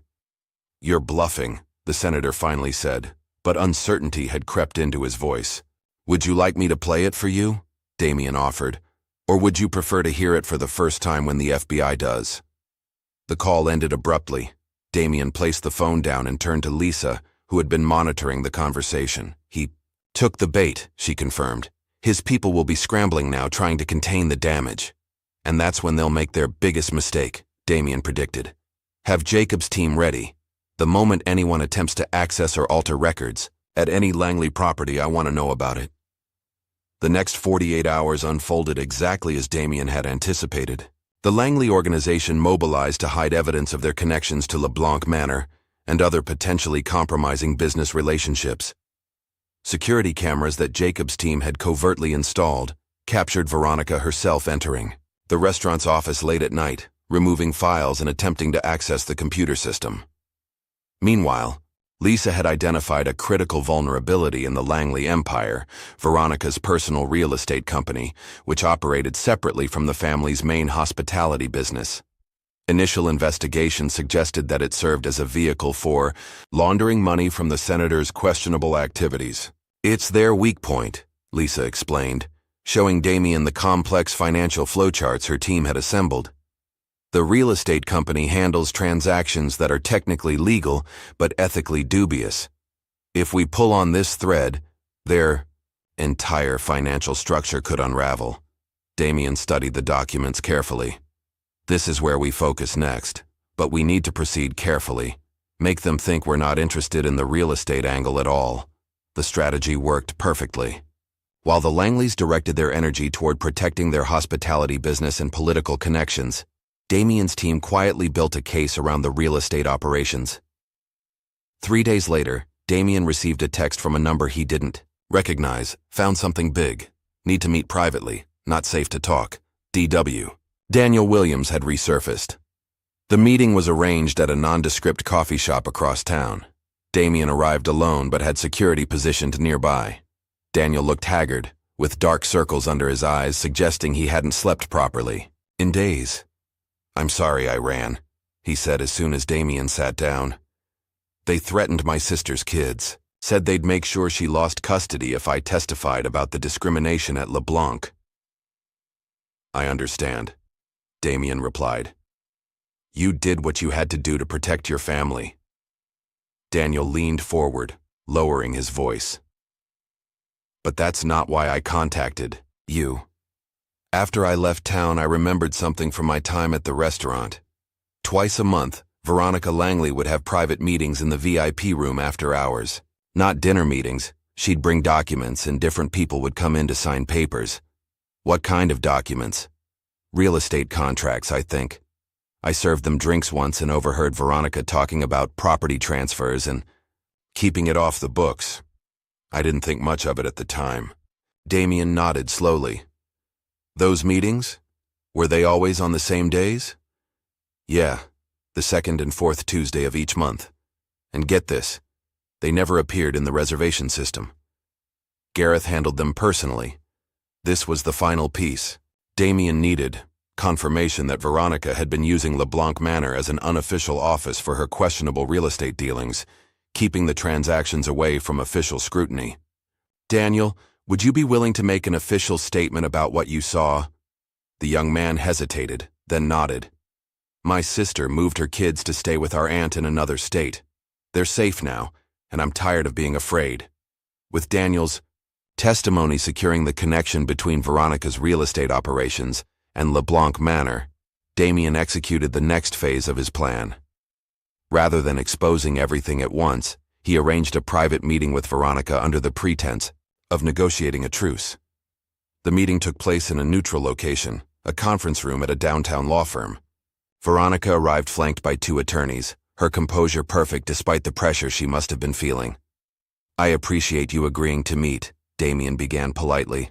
You're bluffing, the senator finally said, but uncertainty had crept into his voice. Would you like me to play it for you? Damien offered. Or would you prefer to hear it for the first time when the FBI does? The call ended abruptly. Damien placed the phone down and turned to Lisa, who had been monitoring the conversation. He took the bait, she confirmed. His people will be scrambling now, trying to contain the damage. And that's when they'll make their biggest mistake, Damien predicted. Have Jacob's team ready. The moment anyone attempts to access or alter records, at any Langley property, I want to know about it. The next 48 hours unfolded exactly as Damien had anticipated. The Langley organization mobilized to hide evidence of their connections to LeBlanc Manor and other potentially compromising business relationships. Security cameras that Jacob's team had covertly installed captured Veronica herself entering the restaurant's office late at night, removing files and attempting to access the computer system. Meanwhile, Lisa had identified a critical vulnerability in the Langley empire, Veronica's personal real estate company, which operated separately from the family's main hospitality business. Initial investigation suggested that it served as a vehicle for laundering money from the senator's questionable activities. It's their weak point, Lisa explained, showing Damien the complex financial flowcharts her team had assembled. The real estate company handles transactions that are technically legal but ethically dubious. If we pull on this thread, their entire financial structure could unravel. Damien studied the documents carefully. This is where we focus next, but we need to proceed carefully. Make them think we're not interested in the real estate angle at all. The strategy worked perfectly. While the Langleys directed their energy toward protecting their hospitality business and political connections, Damien's team quietly built a case around the real estate operations. 3 days later, Damien received a text from a number he didn't recognize. Found something big. Need to meet privately. Not safe to talk. DW. Daniel Williams had resurfaced. The meeting was arranged at a nondescript coffee shop across town. Damien arrived alone but had security positioned nearby. Daniel looked haggard, with dark circles under his eyes suggesting he hadn't slept properly in days. I'm sorry I ran, he said as soon as Damien sat down. They threatened my sister's kids, said they'd make sure she lost custody if I testified about the discrimination at LeBlanc. I understand, Damien replied. You did what you had to do to protect your family. Daniel leaned forward, lowering his voice. But that's not why I contacted you. After I left town, I remembered something from my time at the restaurant. Twice a month, Veronica Langley would have private meetings in the VIP room after hours. Not dinner meetings. She'd bring documents and different people would come in to sign papers. What kind of documents? Real estate contracts, I think. I served them drinks once and overheard Veronica talking about property transfers and keeping it off the books. I didn't think much of it at the time. Damien nodded slowly. Those meetings? Were they always on the same days? Yeah, the second and fourth Tuesday of each month. And get this, they never appeared in the reservation system. Gareth handled them personally. This was the final piece. Damien needed confirmation that Veronica had been using LeBlanc Manor as an unofficial office for her questionable real estate dealings, keeping the transactions away from official scrutiny. Daniel, would you be willing to make an official statement about what you saw? The young man hesitated, then nodded. My sister moved her kids to stay with our aunt in another state. They're safe now, and I'm tired of being afraid. With Daniel's testimony securing the connection between Veronica's real estate operations and LeBlanc Manor, Damien executed the next phase of his plan. Rather than exposing everything at once, he arranged a private meeting with Veronica under the pretense of negotiating a truce. The meeting took place in a neutral location, a conference room at a downtown law firm. Veronica arrived flanked by 2 attorneys, her composure perfect despite the pressure she must have been feeling. I appreciate you agreeing to meet, Damien began politely.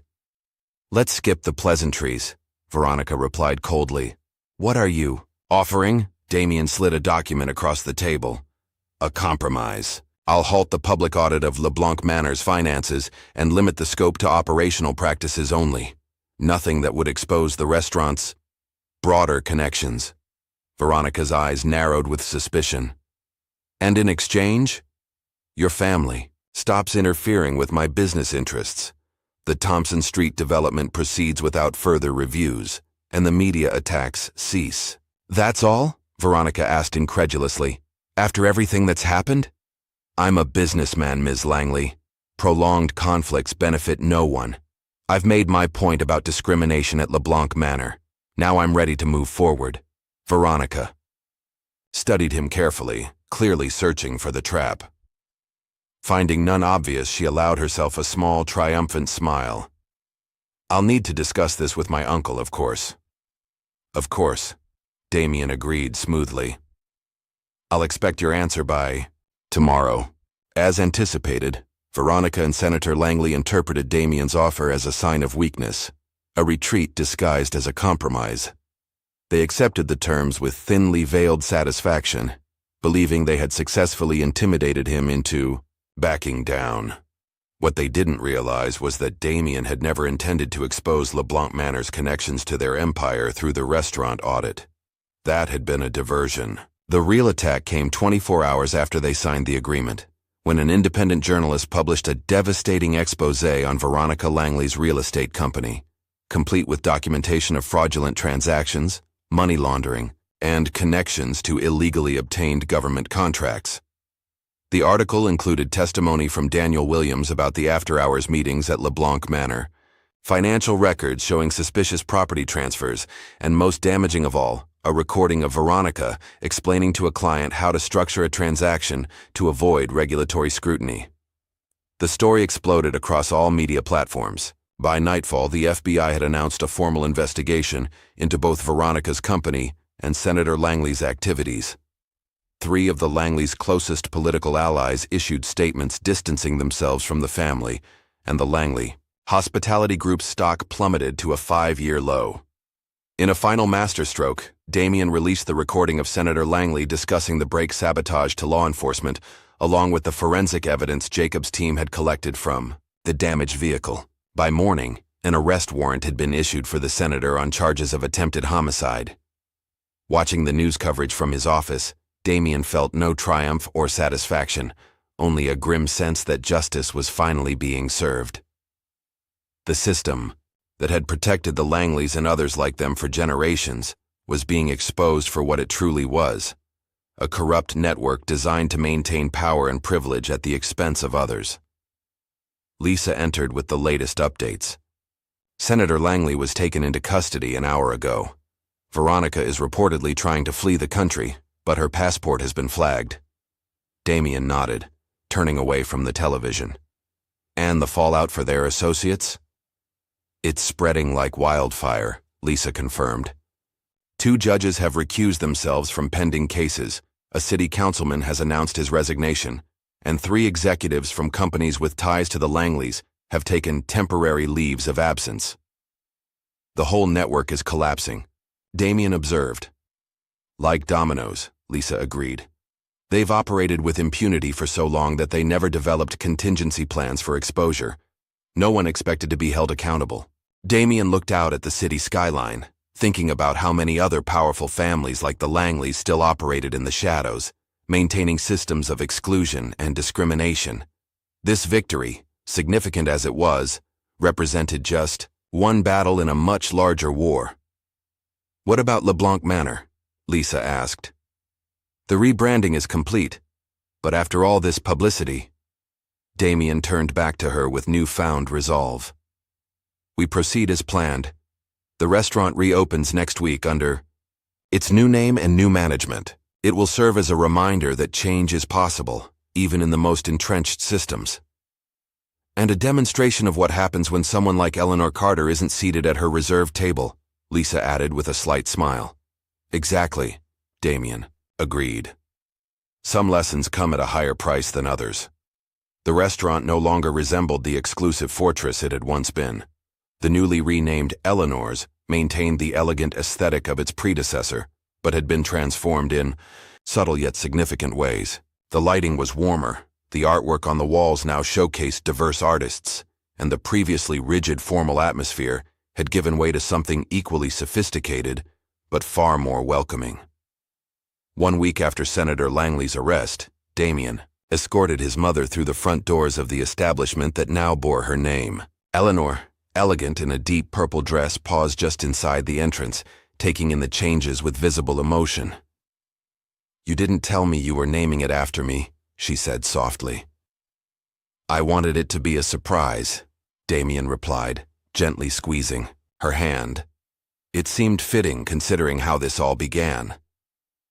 Let's skip the pleasantries, Veronica replied coldly. What are you offering? Damien slid a document across the table. A compromise. I'll halt the public audit of LeBlanc Manor's finances and limit the scope to operational practices only. Nothing that would expose the restaurant's broader connections. Veronica's eyes narrowed with suspicion. And in exchange? Your family stops interfering with my business interests. The Thompson Street development proceeds without further reviews, and the media attacks cease. That's all? Veronica asked incredulously. After everything that's happened? I'm a businessman, Ms. Langley. Prolonged conflicts benefit no one. I've made my point about discrimination at LeBlanc Manor. Now I'm ready to move forward. Veronica studied him carefully, clearly searching for the trap. Finding none obvious, she allowed herself a small, triumphant smile. I'll need to discuss this with my uncle, of course. Of course, Damien agreed smoothly. I'll expect your answer by tomorrow. As anticipated, Veronica and Senator Langley interpreted Damien's offer as a sign of weakness, a retreat disguised as a compromise. They accepted the terms with thinly veiled satisfaction, believing they had successfully intimidated him into backing down. What they didn't realize was that Damien had never intended to expose LeBlanc Manor's connections to their empire through the restaurant audit. That had been a diversion. The real attack came 24 hours after they signed the agreement, when an independent journalist published a devastating exposé on Veronica Langley's real estate company, complete with documentation of fraudulent transactions, money laundering, and connections to illegally obtained government contracts. The article included testimony from Daniel Williams about the after-hours meetings at LeBlanc Manor, financial records showing suspicious property transfers, and most damaging of all, a recording of Veronica explaining to a client how to structure a transaction to avoid regulatory scrutiny. The story exploded across all media platforms. By nightfall, the FBI had announced a formal investigation into both Veronica's company and Senator Langley's activities. 3 of the Langleys' closest political allies issued statements distancing themselves from the family, and the Langley Hospitality Group's stock plummeted to a 5-year low. In a final masterstroke, Damien released the recording of Senator Langley discussing the brake sabotage to law enforcement, along with the forensic evidence Jacob's team had collected from the damaged vehicle. By morning, an arrest warrant had been issued for the senator on charges of attempted homicide. Watching the news coverage from his office, Damien felt no triumph or satisfaction, only a grim sense that justice was finally being served. The system that had protected the Langleys and others like them for generations was being exposed for what it truly was, a corrupt network designed to maintain power and privilege at the expense of others. Lisa entered with the latest updates. Senator Langley was taken into custody an hour ago. Veronica is reportedly trying to flee the country, but her passport has been flagged. Damien nodded, turning away from the television. And the fallout for their associates? It's spreading like wildfire, Lisa confirmed. 2 judges have recused themselves from pending cases, a city councilman has announced his resignation, and 3 executives from companies with ties to the Langleys have taken temporary leaves of absence. The whole network is collapsing, Damien observed. Like dominoes, Lisa agreed. They've operated with impunity for so long that they never developed contingency plans for exposure. No one expected to be held accountable. Damien looked out at the city skyline, thinking about how many other powerful families like the Langleys still operated in the shadows, maintaining systems of exclusion and discrimination. This victory, significant as it was, represented just one battle in a much larger war. What about LeBlanc Manor? Lisa asked. The rebranding is complete, but after all this publicity, Damien turned back to her with newfound resolve. We proceed as planned. The restaurant reopens next week under its new name and new management. It will serve as a reminder that change is possible, even in the most entrenched systems. And a demonstration of what happens when someone like Eleanor Carter isn't seated at her reserved table, Lisa added with a slight smile. Exactly, Damien agreed. Some lessons come at a higher price than others. The restaurant no longer resembled the exclusive fortress it had once been. The newly renamed Eleanor's maintained the elegant aesthetic of its predecessor, but had been transformed in subtle yet significant ways. The lighting was warmer, the artwork on the walls now showcased diverse artists, and the previously rigid formal atmosphere had given way to something equally sophisticated, but far more welcoming. 1 week after Senator Langley's arrest, Damien escorted his mother through the front doors of the establishment that now bore her name. Eleanor, elegant in a deep purple dress, paused just inside the entrance, taking in the changes with visible emotion. "You didn't tell me you were naming it after me," she said softly. "I wanted it to be a surprise," Damien replied, gently squeezing her hand. It seemed fitting considering how this all began.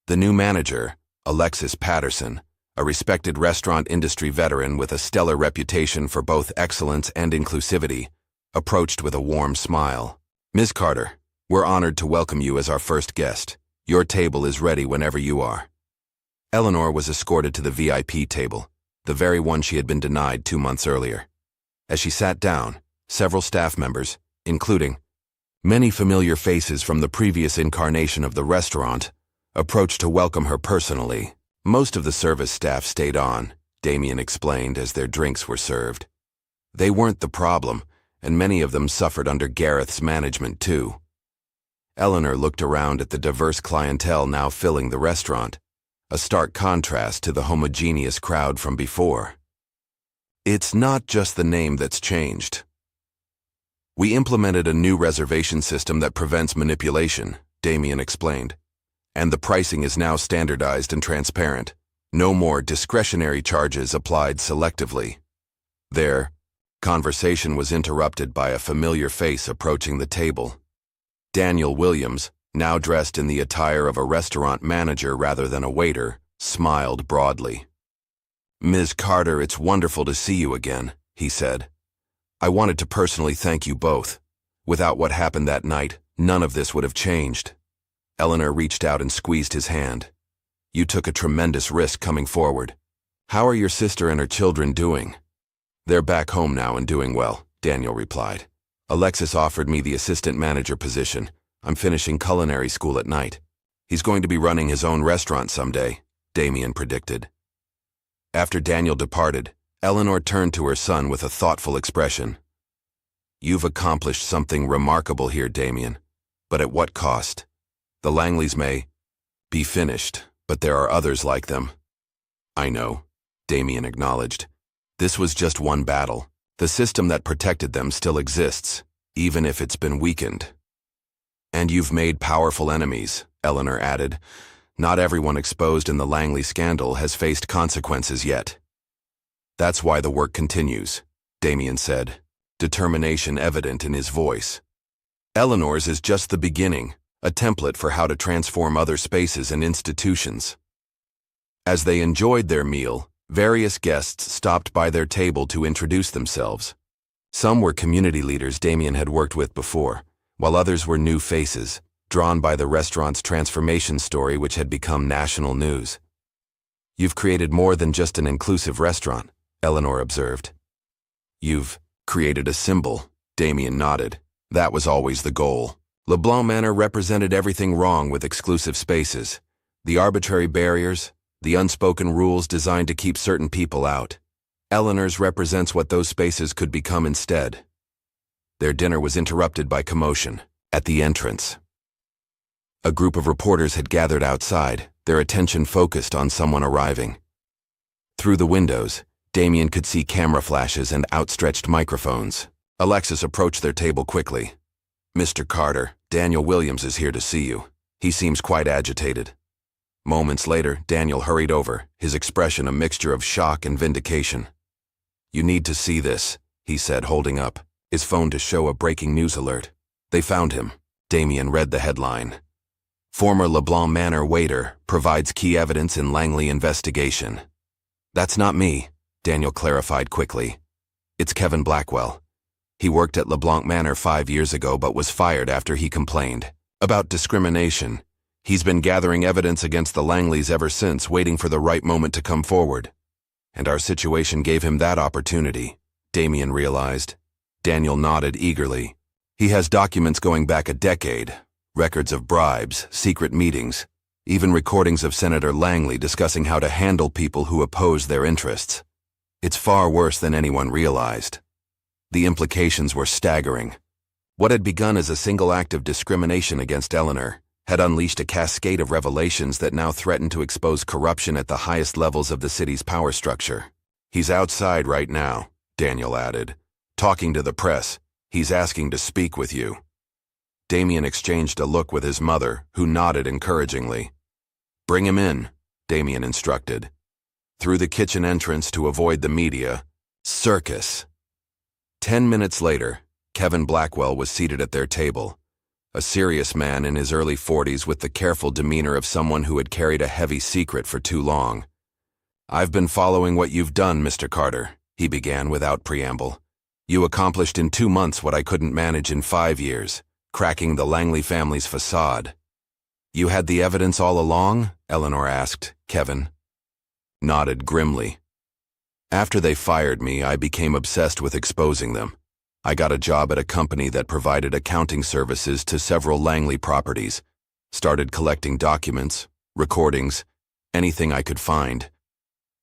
The new manager, Alexis Patterson, a respected restaurant industry veteran with a stellar reputation for both excellence and inclusivity, approached with a warm smile. "Ms. Carter, we're honored to welcome you as our first guest. Your table is ready whenever you are." Eleanor was escorted to the VIP table, the very one she had been denied 2 months earlier. As she sat down, several staff members, including many familiar faces from the previous incarnation of the restaurant, approached to welcome her personally. Most of the service staff stayed on, Damien explained as their drinks were served. They weren't the problem, and many of them suffered under Gareth's management too. Eleanor looked around at the diverse clientele now filling the restaurant, a stark contrast to the homogeneous crowd from before. "It's not just the name that's changed. We implemented a new reservation system that prevents manipulation," Damien explained. "And the pricing is now standardized and transparent. No more discretionary charges applied selectively." Their conversation was interrupted by a familiar face approaching the table. Daniel Williams, now dressed in the attire of a restaurant manager rather than a waiter, smiled broadly. "Ms. Carter, it's wonderful to see you again," he said. "I wanted to personally thank you both. Without what happened that night, none of this would have changed." Eleanor reached out and squeezed his hand. "You took a tremendous risk coming forward. How are your sister and her children doing?" "They're back home now and doing well," Daniel replied. "Alexis offered me the assistant manager position. I'm finishing culinary school at night. He's going to be running his own restaurant someday," Damien predicted. After Daniel departed, Eleanor turned to her son with a thoughtful expression. "You've accomplished something remarkable here, Damien, but at what cost? The Langleys may be finished, but there are others like them." "I know," Damien acknowledged. "This was just one battle. The system that protected them still exists, even if it's been weakened." "And you've made powerful enemies," Eleanor added. "Not everyone exposed in the Langley scandal has faced consequences yet." "That's why the work continues," Damien said, determination evident in his voice. "Eleanor's is just the beginning, a template for how to transform other spaces and institutions." As they enjoyed their meal, various guests stopped by their table to introduce themselves. Some were community leaders Damien had worked with before, while others were new faces, drawn by the restaurant's transformation story which had become national news. "You've created more than just an inclusive restaurant," Eleanor observed. "You've created a symbol," Damien nodded. "That was always the goal." LeBlanc Manor represented everything wrong with exclusive spaces. The arbitrary barriers, the unspoken rules designed to keep certain people out. Eleanor's represents what those spaces could become instead. Their dinner was interrupted by commotion at the entrance. A group of reporters had gathered outside, their attention focused on someone arriving. Through the windows, Damien could see camera flashes and outstretched microphones. Alexis approached their table quickly. "Mr. Carter, Daniel Williams is here to see you. He seems quite agitated." Moments later, Daniel hurried over, his expression a mixture of shock and vindication. "You need to see this," he said, holding up his phone to show a breaking news alert. "They found him." Damien read the headline. "Former LeBlanc Manor waiter provides key evidence in Langley investigation." "That's not me," Daniel clarified quickly. "It's Kevin Blackwell. He worked at LeBlanc Manor 5 years ago but was fired after he complained about discrimination. He's been gathering evidence against the Langleys ever since, waiting for the right moment to come forward." And our situation gave him that opportunity, Damien realized. Daniel nodded eagerly. He has documents going back a decade, records of bribes, secret meetings, even recordings of Senator Langley discussing how to handle people who oppose their interests. It's far worse than anyone realized. The implications were staggering. What had begun as a single act of discrimination against Eleanor had unleashed a cascade of revelations that now threatened to expose corruption at the highest levels of the city's power structure. "He's outside right now," Daniel added, "talking to the press. He's asking to speak with you." Damien exchanged a look with his mother, who nodded encouragingly. "Bring him in," Damien instructed. Through the kitchen entrance to avoid the media. Circus. 10 minutes later, Kevin Blackwell was seated at their table, a serious man in his early 40s with the careful demeanor of someone who had carried a heavy secret for too long. "I've been following what you've done, Mr. Carter," he began without preamble. "You accomplished in 2 months what I couldn't manage in 5 years, cracking the Langley family's facade." "You had the evidence all along?" Eleanor asked. Kevin nodded grimly. "After they fired me, I became obsessed with exposing them. I got a job at a company that provided accounting services to several Langley properties, started collecting documents, recordings, anything I could find.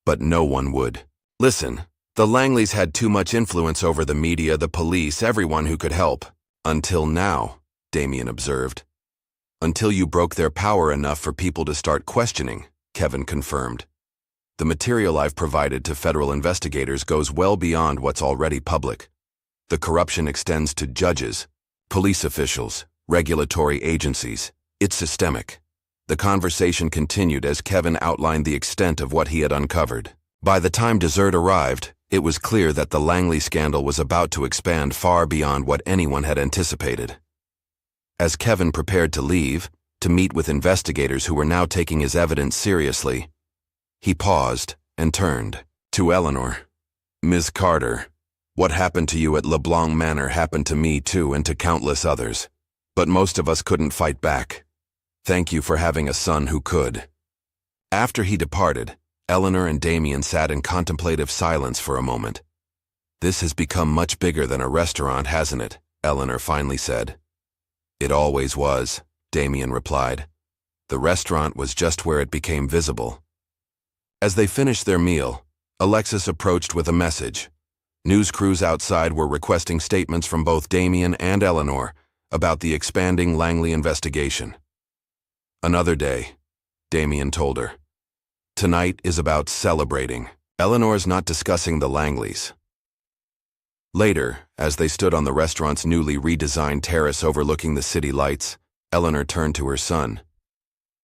But no one would. Listen, the Langleys had too much influence over the media, the police, everyone who could help. Until now," Damien observed. "Until you broke their power enough for people to start questioning," Kevin confirmed. "The material I've provided to federal investigators goes well beyond what's already public. The corruption extends to judges, police officials, regulatory agencies. It's systemic." The conversation continued as Kevin outlined the extent of what he had uncovered. By the time dessert arrived, it was clear that the Langley scandal was about to expand far beyond what anyone had anticipated. As Kevin prepared to leave, to meet with investigators who were now taking his evidence seriously, he paused and turned to Eleanor. "Ms. Carter, what happened to you at LeBlanc Manor happened to me too and to countless others. But most of us couldn't fight back. Thank you for having a son who could." After he departed, Eleanor and Damien sat in contemplative silence for a moment. "This has become much bigger than a restaurant, hasn't it?" Eleanor finally said. "It always was," Damien replied. "The restaurant was just where it became visible." As they finished their meal, Alexis approached with a message. News crews outside were requesting statements from both Damien and Eleanor about the expanding Langley investigation. "Another day," Damien told her. "Tonight is about celebrating. Eleanor's not discussing the Langleys." Later, as they stood on the restaurant's newly redesigned terrace overlooking the city lights, Eleanor turned to her son.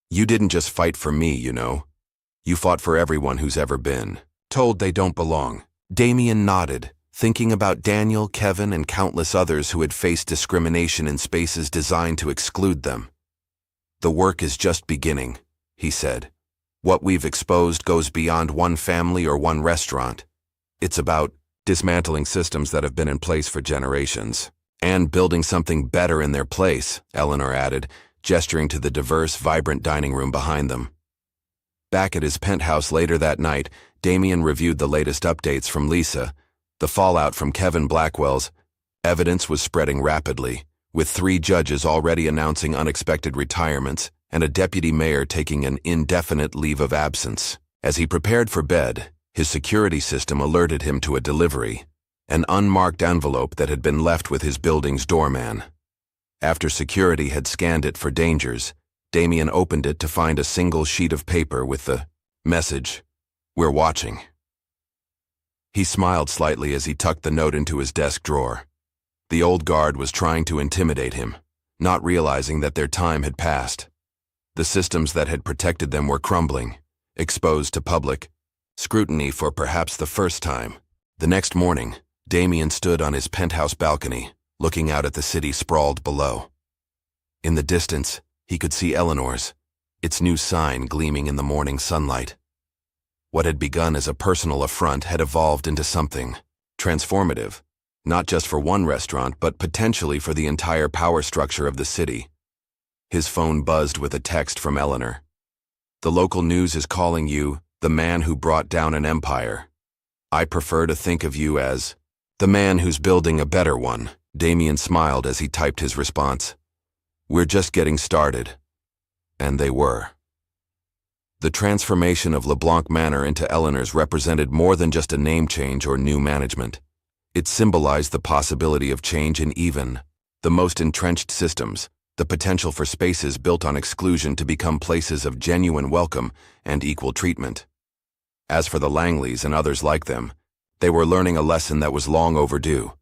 "You didn't just fight for me, you know. You fought for everyone who's ever been told they don't belong." Damien nodded, thinking about Daniel, Kevin, and countless others who had faced discrimination in spaces designed to exclude them. "The work is just beginning," he said. "What we've exposed goes beyond one family or one restaurant. It's about dismantling systems that have been in place for generations, and building something better in their place," Eleanor added, gesturing to the diverse, vibrant dining room behind them. Back at his penthouse later that night, Damien reviewed the latest updates from Lisa. The fallout from Kevin Blackwell's evidence was spreading rapidly, with 3 judges already announcing unexpected retirements and a deputy mayor taking an indefinite leave of absence. As he prepared for bed, his security system alerted him to a delivery, an unmarked envelope that had been left with his building's doorman. After security had scanned it for dangers, Damien opened it to find a single sheet of paper with the message, "We're watching." He smiled slightly as he tucked the note into his desk drawer. The old guard was trying to intimidate him, not realizing that their time had passed. The systems that had protected them were crumbling, exposed to public scrutiny for perhaps the first time. The next morning, Damien stood on his penthouse balcony, looking out at the city sprawled below. In the distance, he could see Eleanor's, its new sign gleaming in the morning sunlight. What had begun as a personal affront had evolved into something transformative, not just for one restaurant, but potentially for the entire power structure of the city. His phone buzzed with a text from Eleanor. "The local news is calling you the man who brought down an empire. I prefer to think of you as the man who's building a better one. Damien smiled as he typed his response. We're just getting started. And they were. The transformation of LeBlanc Manor into Eleanor's represented more than just a name change or new management. It symbolized the possibility of change in even the most entrenched systems, the potential for spaces built on exclusion to become places of genuine welcome and equal treatment. As for the Langleys and others like them, they were learning a lesson that was long overdue.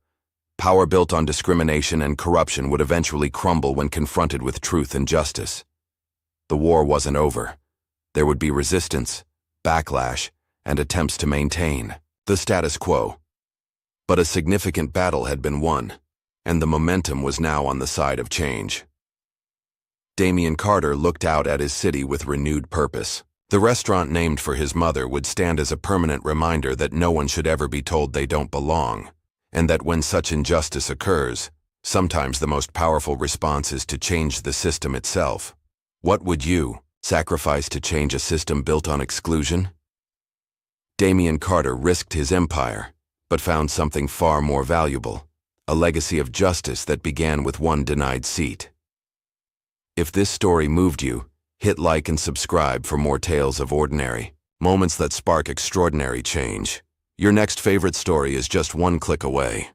Power built on discrimination and corruption would eventually crumble when confronted with truth and justice. The war wasn't over. There would be resistance, backlash, and attempts to maintain the status quo. But a significant battle had been won, and the momentum was now on the side of change. Damien Carter looked out at his city with renewed purpose. The restaurant named for his mother would stand as a permanent reminder that no one should ever be told they don't belong, and that when such injustice occurs, sometimes the most powerful response is to change the system itself. What would you sacrifice to change a system built on exclusion? Damien Carter risked his empire, but found something far more valuable, a legacy of justice that began with one denied seat. If this story moved you, hit like and subscribe for more tales of ordinary moments that spark extraordinary change. Your next favorite story is just one click away.